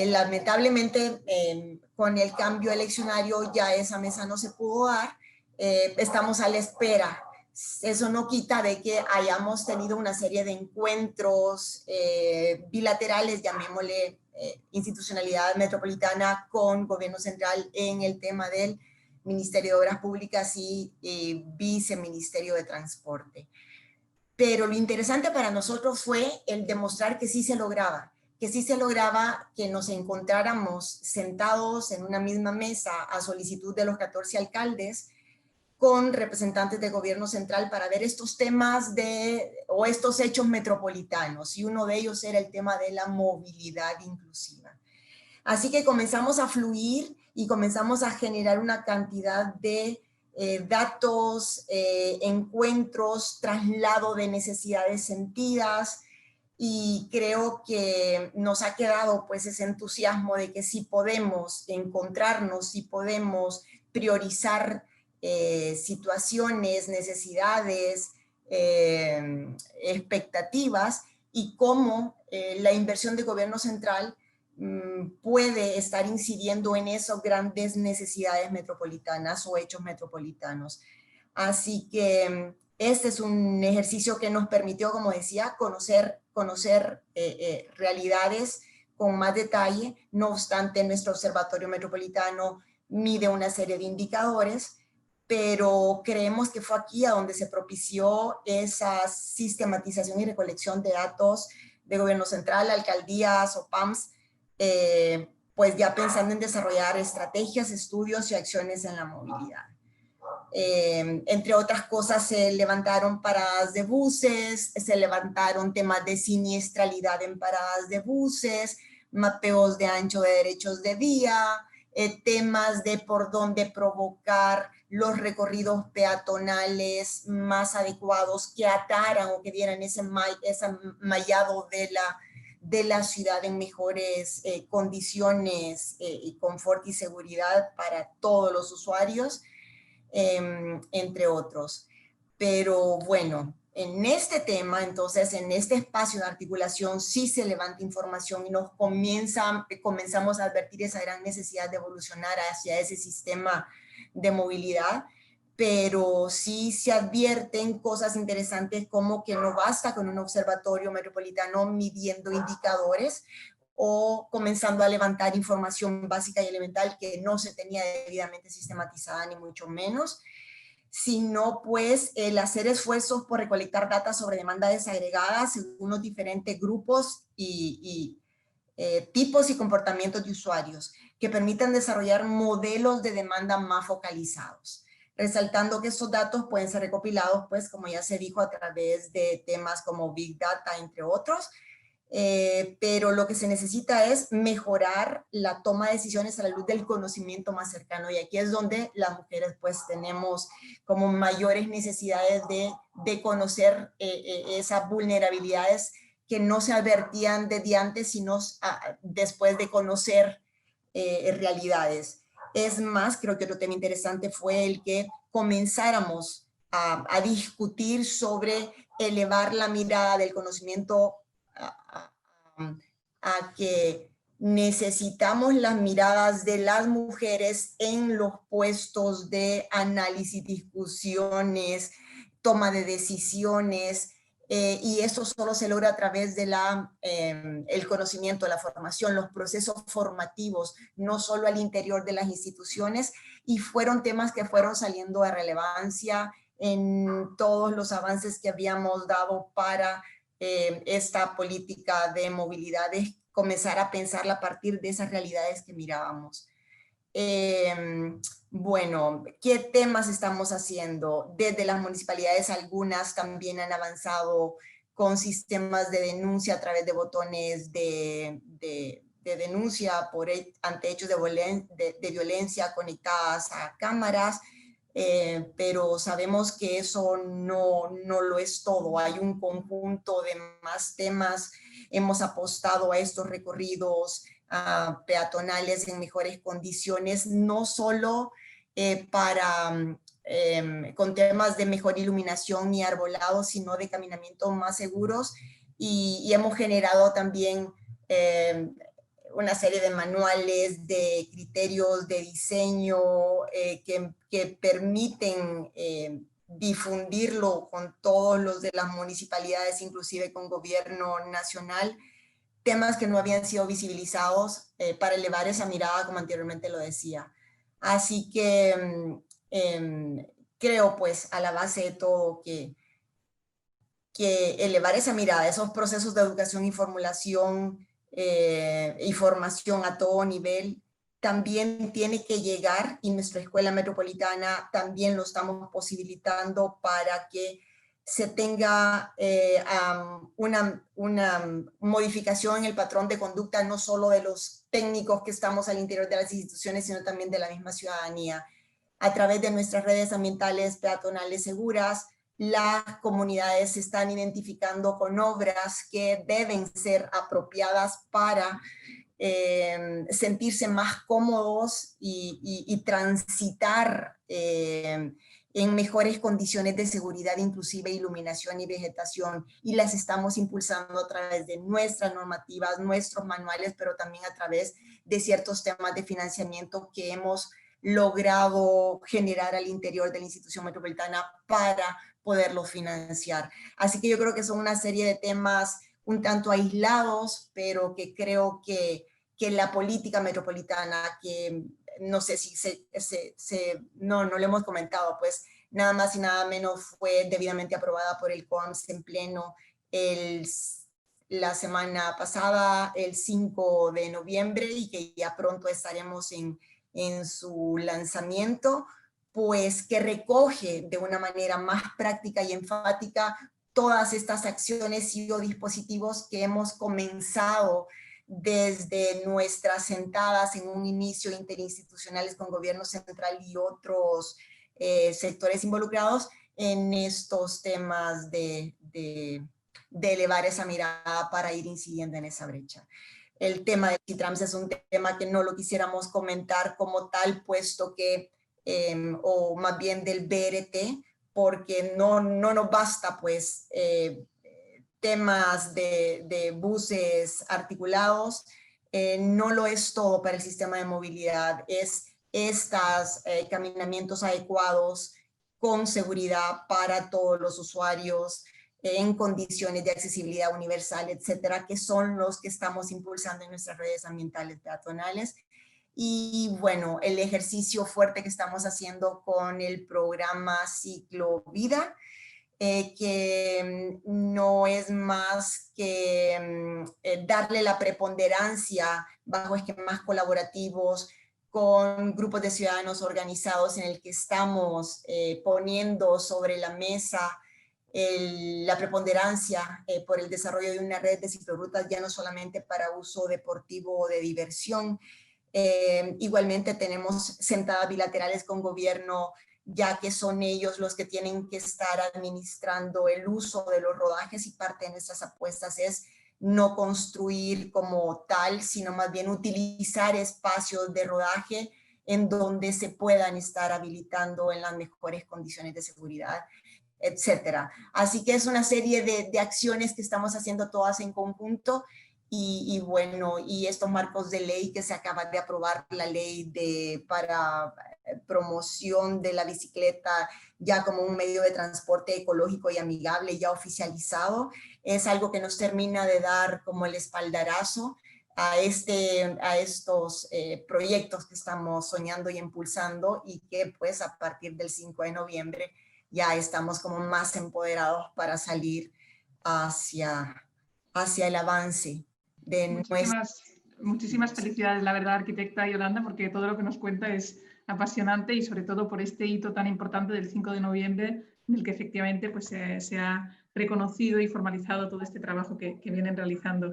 Lamentablemente, con el cambio eleccionario ya esa mesa no se pudo dar. Estamos a la espera. Eso no quita de que hayamos tenido una serie de encuentros bilaterales, llamémosle institucionalidad metropolitana con gobierno central en el tema del Ministerio de Obras Públicas y Viceministerio de Transporte. Pero lo interesante para nosotros fue el demostrar que sí se lograba, que nos encontráramos sentados en una misma mesa a solicitud de los 14 alcaldes con representantes del gobierno central para ver estos temas o estos hechos metropolitanos, y uno de ellos era el tema de la movilidad inclusiva. Así que comenzamos a fluir y comenzamos a generar una cantidad de datos, encuentros, traslado de necesidades sentidas, y creo que nos ha quedado pues ese entusiasmo de que sí podemos encontrarnos, sí podemos priorizar situaciones, necesidades, expectativas, y cómo la inversión de gobierno central puede estar incidiendo en esas grandes necesidades metropolitanas o hechos metropolitanos. Así que este es un ejercicio que nos permitió, como decía, conocer realidades con más detalle. No obstante, nuestro observatorio metropolitano mide una serie de indicadores pero creemos que fue aquí a donde se propició esa sistematización y recolección de datos de gobierno central, alcaldías o PAMs, pues ya pensando en desarrollar estrategias, estudios y acciones en la movilidad. Entre otras cosas, se levantaron paradas de buses, se levantaron temas de siniestralidad en paradas de buses, mapeos de ancho de derechos de vía, temas de por dónde provocar los recorridos peatonales más adecuados que ataran o que dieran ese mallado de la ciudad en mejores condiciones y confort y seguridad para todos los usuarios, entre otros. Pero bueno, en este tema, entonces, en este espacio de articulación sí se levanta información y nos comenzamos a advertir esa gran necesidad de evolucionar hacia ese sistema de movilidad, pero sí se advierten cosas interesantes como que no basta con un observatorio metropolitano midiendo indicadores o comenzando a levantar información básica y elemental que no se tenía debidamente sistematizada, ni mucho menos, sino pues el hacer esfuerzos por recolectar data sobre demanda desagregada según los diferentes grupos y tipos y comportamientos de usuarios que permitan desarrollar modelos de demanda más focalizados, resaltando que estos datos pueden ser recopilados, pues como ya se dijo, a través de temas como Big Data, entre otros, pero lo que se necesita es mejorar la toma de decisiones a la luz del conocimiento más cercano, y aquí es donde las mujeres pues tenemos como mayores necesidades de conocer esas vulnerabilidades que no se advertían desde antes, sino después de conocer realidades. Es más, creo que otro tema interesante fue el que comenzáramos a discutir sobre elevar la mirada del conocimiento a que necesitamos las miradas de las mujeres en los puestos de análisis, discusiones, toma de decisiones, y eso solo se logra a través de el conocimiento, la formación, los procesos formativos, no solo al interior de las instituciones, y fueron temas que fueron saliendo de relevancia en todos los avances que habíamos dado para esta política de movilidad, es comenzar a pensarla a partir de esas realidades que mirábamos. Bueno, ¿qué temas estamos haciendo? Desde las municipalidades, algunas también han avanzado con sistemas de denuncia a través de botones de denuncia ante hechos de violencia conectadas a cámaras, pero sabemos que eso no lo es todo. Hay un conjunto de más temas. Hemos apostado a estos recorridos peatonales en mejores condiciones, no solo con temas de mejor iluminación y arbolado, sino de caminamiento más seguros, y hemos generado también una serie de manuales, de criterios de diseño que permiten difundirlo con todos los de las municipalidades, inclusive con gobierno nacional, temas que no habían sido visibilizados para elevar esa mirada, como anteriormente lo decía. Así que creo, pues, a la base de todo que elevar esa mirada, esos procesos de educación y formulación y formación a todo nivel, también tiene que llegar, y nuestra escuela metropolitana también lo estamos posibilitando para que se tenga una modificación en el patrón de conducta, no solo de los técnicos que estamos al interior de las instituciones, sino también de la misma ciudadanía. A través de nuestras redes ambientales peatonales seguras, las comunidades se están identificando con obras que deben ser apropiadas para sentirse más cómodos y transitar en mejores condiciones de seguridad, inclusive iluminación y vegetación, y las estamos impulsando a través de nuestras normativas, nuestros manuales, pero también a través de ciertos temas de financiamiento que hemos logrado generar al interior de la institución metropolitana para poderlo financiar. Así que yo creo que son una serie de temas un tanto aislados, pero que creo que la política metropolitana, que no sé si no lo hemos comentado, pues nada más y nada menos fue debidamente aprobada por el COAMS en pleno la semana pasada, el 5 de noviembre, y que ya pronto estaremos en su lanzamiento, pues que recoge de una manera más práctica y enfática todas estas acciones y o dispositivos que hemos comenzado desde nuestras sentadas en un inicio interinstitucionales con gobierno central y otros sectores involucrados en estos temas de elevar esa mirada para ir incidiendo en esa brecha. El tema de Citrams es un tema que no lo quisiéramos comentar como tal, puesto que, o más bien del BRT, porque no nos basta, pues, temas de buses articulados, no lo es todo para el sistema de movilidad, es estos caminamientos adecuados con seguridad para todos los usuarios, en condiciones de accesibilidad universal, etcétera, que son los que estamos impulsando en nuestras redes ambientales peatonales. Y bueno, el ejercicio fuerte que estamos haciendo con el programa Ciclovida, que no es más que darle la preponderancia bajo esquemas colaborativos con grupos de ciudadanos organizados en el que estamos poniendo sobre la mesa la preponderancia por el desarrollo de una red de ciclorrutas ya no solamente para uso deportivo o de diversión. Igualmente tenemos sentadas bilaterales con gobierno, ya que son ellos los que tienen que estar administrando el uso de los rodajes, y parte de nuestras apuestas es no construir como tal, sino más bien utilizar espacios de rodaje en donde se puedan estar habilitando en las mejores condiciones de seguridad, etcétera. Así que es una serie de acciones que estamos haciendo todas en conjunto, y bueno, y estos marcos de ley que se acaba de aprobar, la ley para promoción de la bicicleta ya como un medio de transporte ecológico y amigable, ya oficializado, es algo que nos termina de dar como el espaldarazo a estos proyectos que estamos soñando y impulsando, y que pues a partir del 5 de noviembre ya estamos como más empoderados para salir hacia el avance de Muchísimas felicidades, la verdad, arquitecta Yolanda, porque todo lo que nos cuenta es apasionante, y sobre todo por este hito tan importante del 5 de noviembre, en el que efectivamente pues, se ha reconocido y formalizado todo este trabajo que vienen realizando.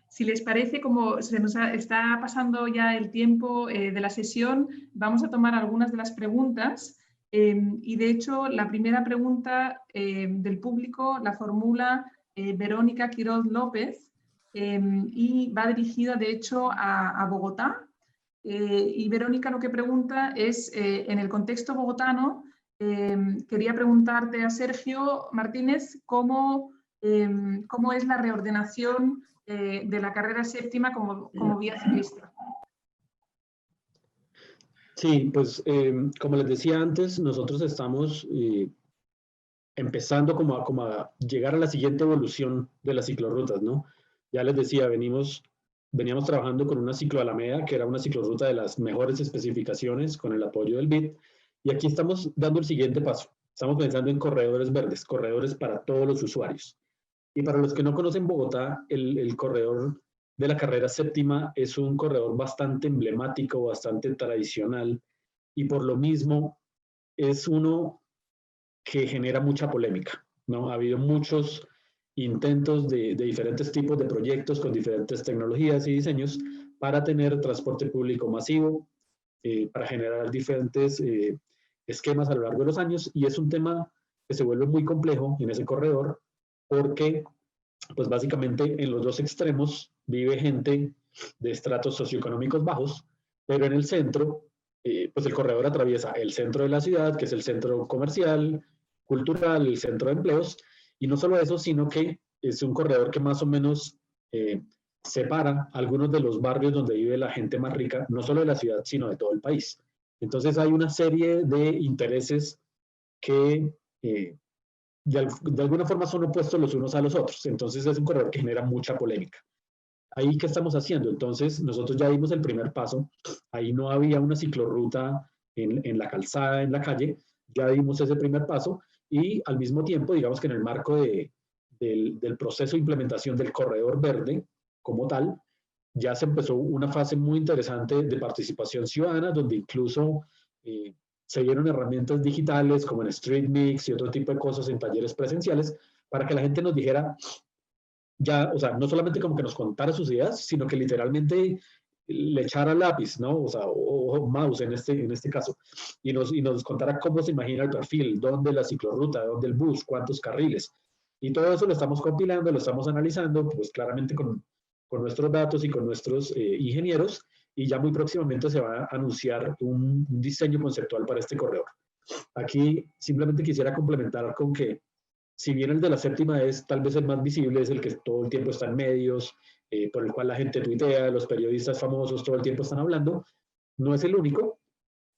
Si les parece, como se nos está pasando ya el tiempo de la sesión, vamos a tomar algunas de las preguntas. Y de hecho, la primera pregunta del público la formula Verónica Quiroz López, y va dirigida de hecho a Bogotá. Y Verónica lo que pregunta es, en el contexto bogotano, quería preguntarte a Sergio Martínez cómo es la reordenación de la carrera séptima como vía ciclista. Sí, pues como les decía antes, nosotros estamos empezando como a llegar a la siguiente evolución de las ciclorrutas, ¿no? Ya les decía, veníamos trabajando con una cicloalameda, que era una ciclorruta de las mejores especificaciones, con el apoyo del BID, y aquí estamos dando el siguiente paso. Estamos pensando en corredores verdes, corredores para todos los usuarios. Y para los que no conocen Bogotá, el corredor de la carrera séptima es un corredor bastante emblemático, bastante tradicional, y por lo mismo es uno que genera mucha polémica, ¿no? Ha habido muchos intentos de diferentes tipos de proyectos con diferentes tecnologías y diseños para tener transporte público masivo, para generar diferentes esquemas a lo largo de los años, y es un tema que se vuelve muy complejo en ese corredor, porque pues básicamente en los dos extremos vive gente de estratos socioeconómicos bajos, pero en el centro, pues el corredor atraviesa el centro de la ciudad, que es el centro comercial, cultural, el centro de empleos, y no solo eso, sino que es un corredor que más o menos separa algunos de los barrios donde vive la gente más rica, no solo de la ciudad, sino de todo el país. Entonces hay una serie de intereses que de alguna forma son opuestos los unos a los otros. Entonces es un corredor que genera mucha polémica. ¿ahí qué estamos haciendo? Entonces, nosotros ya dimos el primer paso. Ahí no había una ciclorruta en la calzada, en la calle. Ya dimos ese primer paso y al mismo tiempo, digamos que en el marco del proceso de implementación del corredor verde como tal, ya se empezó una fase muy interesante de participación ciudadana, donde incluso se dieron herramientas digitales como en Street Mix y otro tipo de cosas en talleres presenciales para que la gente nos dijera ya, o sea, no solamente como que nos contara sus ideas, sino que literalmente le echara lápiz, ¿no? O sea, o mouse en este caso, y nos contara cómo se imagina el perfil, dónde la ciclorruta, dónde el bus, cuántos carriles. Y todo eso lo estamos compilando, lo estamos analizando, pues claramente con nuestros datos y con nuestros ingenieros, y ya muy próximamente se va a anunciar un diseño conceptual para este corredor. Aquí simplemente quisiera complementar con que, si bien el de la séptima es tal vez el más visible, es el que todo el tiempo está en medios, por el cual la gente tuitea, los periodistas famosos todo el tiempo están hablando, no es el único.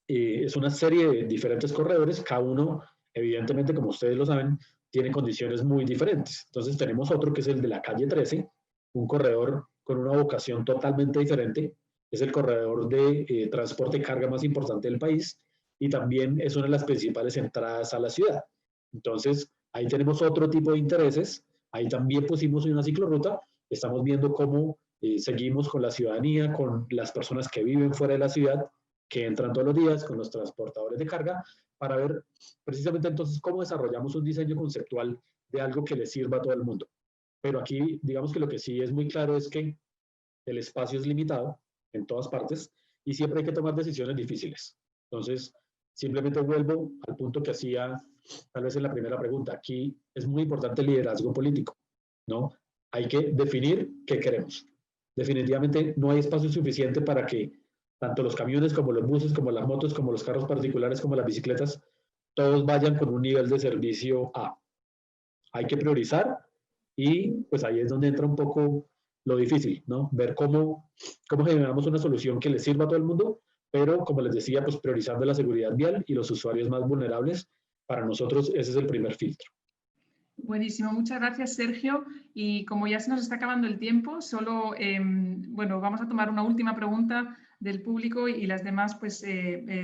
Es una serie de diferentes corredores, cada uno, evidentemente, como ustedes lo saben, tiene condiciones muy diferentes. Entonces tenemos otro que es el de la calle 13, un corredor con una vocación totalmente diferente. Es el corredor de transporte de carga más importante del país y también es una de las principales entradas a la ciudad. Entonces, ahí tenemos otro tipo de intereses. Ahí también pusimos una ciclorruta. Estamos viendo cómo seguimos con la ciudadanía, con las personas que viven fuera de la ciudad, que entran todos los días, con los transportadores de carga, para ver precisamente entonces cómo desarrollamos un diseño conceptual de algo que le sirva a todo el mundo. Pero aquí, digamos que lo que sí es muy claro es que el espacio es limitado en todas partes y siempre hay que tomar decisiones difíciles. Entonces, simplemente vuelvo al punto que hacía tal vez en la primera pregunta. Aquí es muy importante el liderazgo político, ¿no? Hay que definir qué queremos. Definitivamente no hay espacio suficiente para que tanto los camiones como los buses, como las motos, como los carros particulares, como las bicicletas, todos vayan con un nivel de servicio A. Hay que priorizar y pues ahí es donde entra un poco lo difícil, ¿no? Ver cómo generamos una solución que le sirva a todo el mundo, pero como les decía, pues priorizando la seguridad vial y los usuarios más vulnerables. Para nosotros ese es el primer filtro. Buenísimo, muchas gracias, Sergio. Y como ya se nos está acabando el tiempo, solo bueno, vamos a tomar una última pregunta del público y las demás pues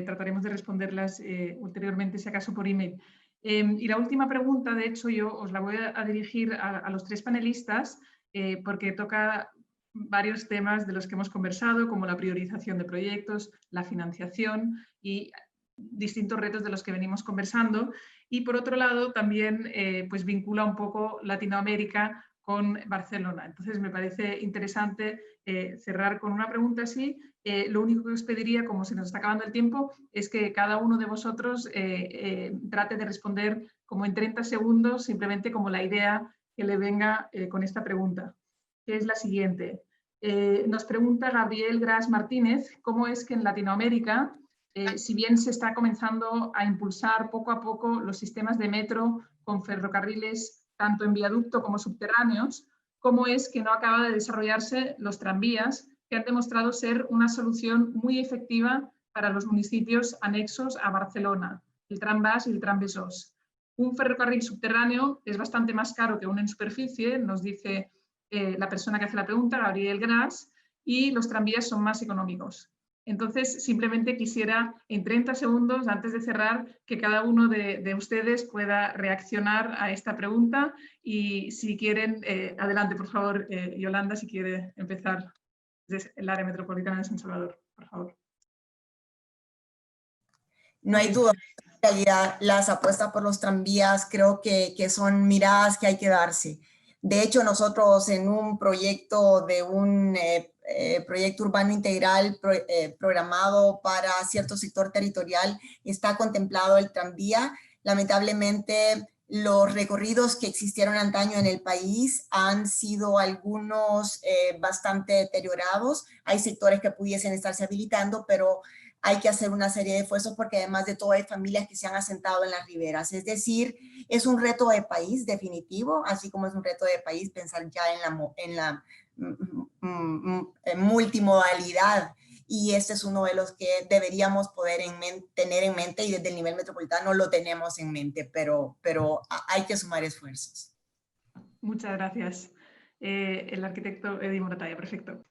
trataremos de responderlas ulteriormente, si acaso por email. Y la última pregunta, de hecho, yo os la voy a dirigir a los tres panelistas porque toca varios temas de los que hemos conversado, como la priorización de proyectos, la financiación y distintos retos de los que venimos conversando. Y por otro lado, también pues vincula un poco Latinoamérica con Barcelona. Entonces, me parece interesante cerrar con una pregunta así. Lo único que os pediría, como se nos está acabando el tiempo, es que cada uno de vosotros trate de responder como en 30 segundos, simplemente como la idea que le venga con esta pregunta, que es la siguiente. Nos pregunta Gabriel Gras Martínez, ¿cómo es que en Latinoamérica, si bien se está comenzando a impulsar poco a poco los sistemas de metro con ferrocarriles tanto en viaducto como subterráneos, cómo es que no acaba de desarrollarse los tranvías que han demostrado ser una solución muy efectiva para los municipios anexos a Barcelona, el Trambaix y el Trambesos? Un ferrocarril subterráneo es bastante más caro que uno en superficie, nos dice la persona que hace la pregunta, Gabriel Gras, y los tranvías son más económicos. Entonces, simplemente quisiera, en 30 segundos, antes de cerrar, que cada uno de ustedes pueda reaccionar a esta pregunta y si quieren, adelante, por favor, Yolanda, si quiere empezar desde el área metropolitana de San Salvador, por favor. No hay duda, en realidad las apuestas por los tranvías creo que son miradas que hay que darse. De hecho, nosotros en un proyecto de un proyecto urbano integral programado para cierto sector territorial está contemplado el tranvía. Lamentablemente, los recorridos que existieron antaño en el país han sido algunos bastante deteriorados. Hay sectores que pudiesen estarse habilitando, pero hay que hacer una serie de esfuerzos porque además de todo hay familias que se han asentado en las riberas. Es decir, es un reto de país definitivo, así como es un reto de país pensar ya en la multimodalidad. Y este es uno de los que deberíamos poder tener en mente y desde el nivel metropolitano lo tenemos en mente, pero hay que sumar esfuerzos. Muchas gracias. el arquitecto Eddie Moratalla. Perfecto.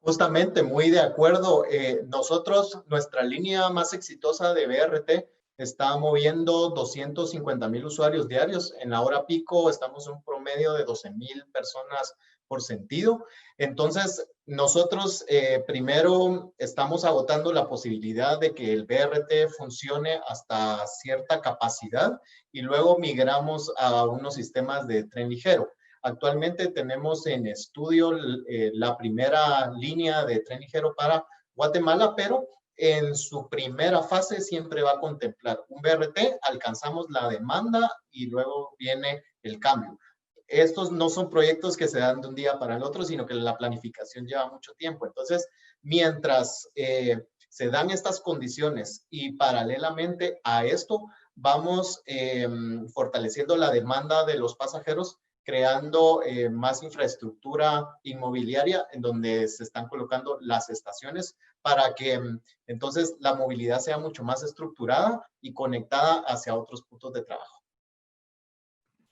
Justamente, muy de acuerdo. Nosotros, nuestra línea más exitosa de BRT está moviendo 250,000 usuarios diarios. En la hora pico estamos en un promedio de 12,000 personas por sentido. Entonces, nosotros primero estamos agotando la posibilidad de que el BRT funcione hasta cierta capacidad y luego migramos a unos sistemas de tren ligero. Actualmente tenemos en estudio la primera línea de tren ligero para Guatemala, pero en su primera fase siempre va a contemplar un BRT, alcanzamos la demanda y luego viene el cambio. Estos no son proyectos que se dan de un día para el otro, sino que la planificación lleva mucho tiempo. Entonces, mientras se dan estas condiciones y paralelamente a esto, vamos fortaleciendo la demanda de los pasajeros, creando más infraestructura inmobiliaria en donde se están colocando las estaciones para que entonces la movilidad sea mucho más estructurada y conectada hacia otros puntos de trabajo.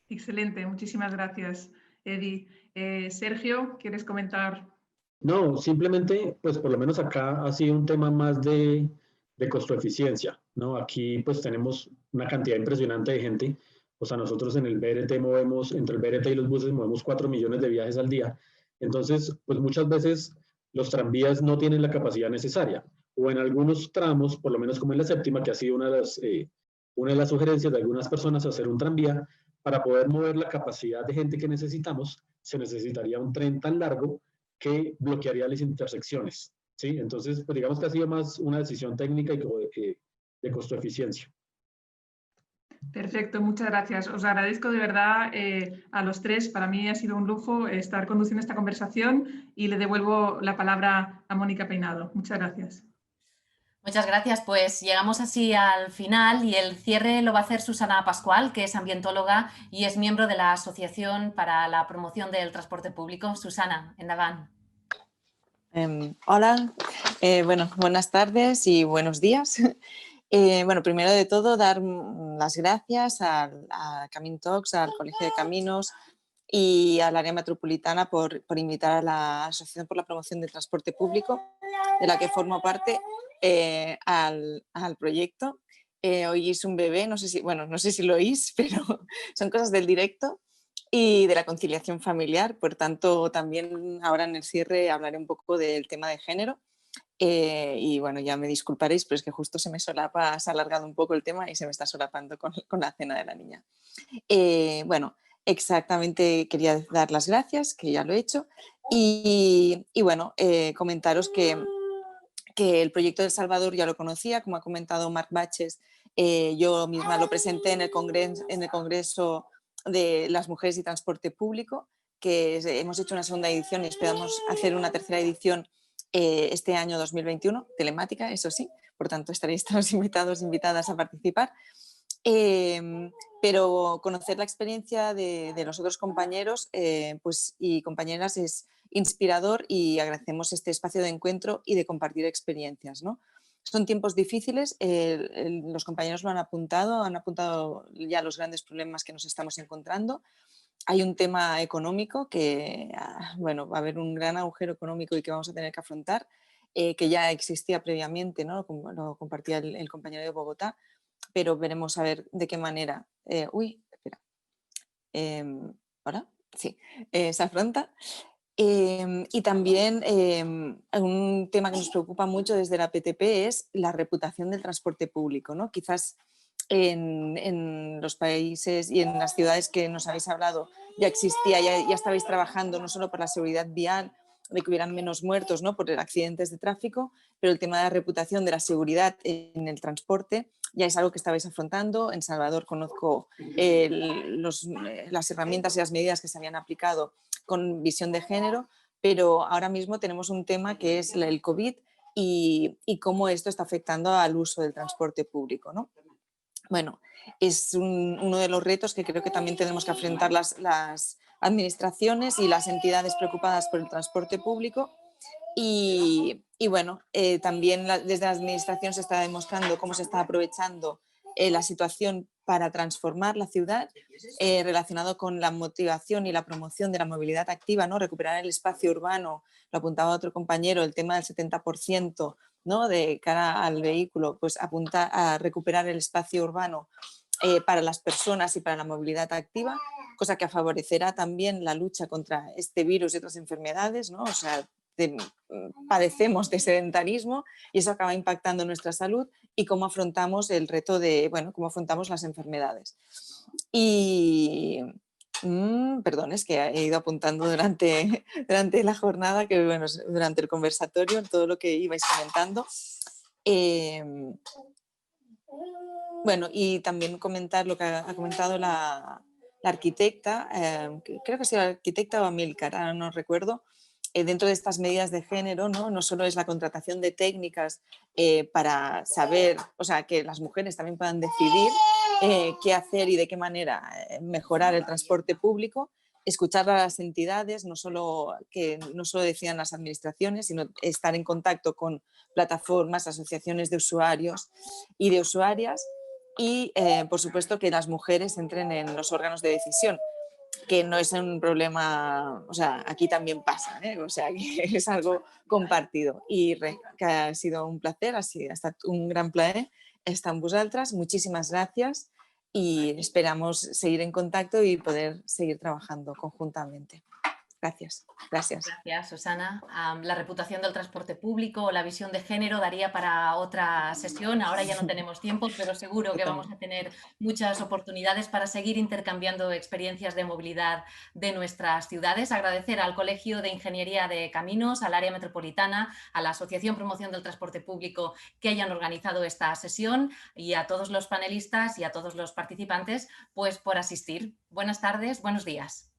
Excelente, muchísimas gracias, Eddie. Sergio, ¿quieres comentar? No, simplemente, pues por lo menos acá ha sido un tema más de costo-eficiencia, ¿no? Aquí pues tenemos una cantidad impresionante de gente. O sea, nosotros en el BRT movemos, entre el BRT y los buses, movemos 4 millones de viajes al día. Entonces, pues muchas veces los tranvías no tienen la capacidad necesaria. O en algunos tramos, por lo menos como en la séptima, que ha sido una de las sugerencias de algunas personas, hacer un tranvía, para poder mover la capacidad de gente que necesitamos, se necesitaría un tren tan largo que bloquearía las intersecciones, ¿sí? Entonces, pues digamos que ha sido más una decisión técnica y de costo-eficiencia. Perfecto, muchas gracias. Os agradezco de verdad a los tres. Para mí ha sido un lujo estar conduciendo esta conversación y le devuelvo la palabra a Mónica Peinado. Muchas gracias. Muchas gracias. Pues llegamos así al final y el cierre lo va a hacer Susana Pascual, que es ambientóloga y es miembro de la Asociación para la Promoción del Transporte Público. Susana, endavant. Hola, bueno, buenas tardes y buenos días. Bueno, primero de todo, dar las gracias a Camins Talks, al Colegio de Caminos y al área metropolitana por invitar a la Asociación por la Promoción del Transporte Público, de la que formo parte, al proyecto. Oís un bebé, no sé si lo oís, pero son cosas del directo y de la conciliación familiar. Por tanto, también ahora en el cierre hablaré un poco del tema de género. Y bueno, ya me disculparéis, pero es que justo se me solapa, se ha alargado un poco el tema y se me está solapando con la cena de la niña. Bueno, exactamente quería dar las gracias, que ya lo he hecho, y bueno, comentaros que el proyecto de El Salvador ya lo conocía, como ha comentado Marc Baches, yo misma lo presenté en el Congreso de las Mujeres y Transporte Público, que hemos hecho una segunda edición y esperamos hacer una tercera edición este año 2021, telemática, eso sí, por tanto estaréis todos invitados, invitadas a participar. Pero conocer la experiencia de los otros compañeros pues, y compañeras es inspirador y agradecemos este espacio de encuentro y de compartir experiencias, ¿no? Son tiempos difíciles, los compañeros lo han apuntado ya los grandes problemas que nos estamos encontrando. Hay un tema económico que, bueno, va a haber un gran agujero económico y que vamos a tener que afrontar, que ya existía previamente, ¿no? Lo compartía el compañero de Bogotá, pero veremos a ver de qué manera. Espera. ¿Ahora? Sí, se afronta. Y también un tema que nos preocupa mucho desde la PTP es la reputación del transporte público, ¿no? Quizás en los países y en las ciudades que nos habéis hablado ya existía, ya estabais trabajando no solo por la seguridad vial, de que hubieran menos muertos, ¿no? Por accidentes de tráfico, pero el tema de la reputación de la seguridad en el transporte ya es algo que estabais afrontando. En Salvador conozco las herramientas y las medidas que se habían aplicado con visión de género, pero ahora mismo tenemos un tema que es el COVID y cómo esto está afectando al uso del transporte público, ¿no? Bueno, es uno de los retos que creo que también tenemos que afrontar las administraciones y las entidades preocupadas por el transporte público. Y bueno, también desde la administración se está demostrando cómo se está aprovechando la situación para transformar la ciudad, relacionado con la motivación y la promoción de la movilidad activa, ¿no? Recuperar el espacio urbano, lo apuntaba otro compañero, el tema del 70%, ¿no? De cara al vehículo, pues apunta a recuperar el espacio urbano para las personas y para la movilidad activa, cosa que favorecerá también la lucha contra este virus y otras enfermedades, ¿no? O sea, padecemos de sedentarismo y eso acaba impactando en nuestra salud y cómo afrontamos el reto de, bueno, cómo afrontamos las enfermedades. Y, perdón, es que he ido apuntando durante la jornada, que bueno, durante el conversatorio, todo lo que ibais comentando. Bueno, y también comentar lo que ha comentado la arquitecta, creo que ha sido la arquitecta o Amílcar, ahora no recuerdo. Dentro de estas medidas de género, no solo es la contratación de técnicas para saber, o sea, que las mujeres también puedan decidir qué hacer y de qué manera mejorar el transporte público, escuchar a las entidades, no solo decían las administraciones, sino estar en contacto con plataformas, asociaciones de usuarios y de usuarias y, por supuesto, que las mujeres entren en los órganos de decisión, que no es un problema, o sea, aquí también pasa, o sea, que es algo compartido. Y que ha sido un placer, ha estat un gran plaer estar amb vosaltres. Muchísimas gracias y esperamos seguir en contacto y poder seguir trabajando conjuntamente. Gracias. Gracias, Susana. La reputación del transporte público, la visión de género daría para otra sesión. Ahora ya no tenemos tiempo, pero seguro que vamos a tener muchas oportunidades para seguir intercambiando experiencias de movilidad de nuestras ciudades. Agradecer al Colegio de Ingeniería de Caminos, al Área Metropolitana, a la Asociación Promoción del Transporte Público que hayan organizado esta sesión y a todos los panelistas y a todos los participantes pues, por asistir. Buenas tardes, buenos días.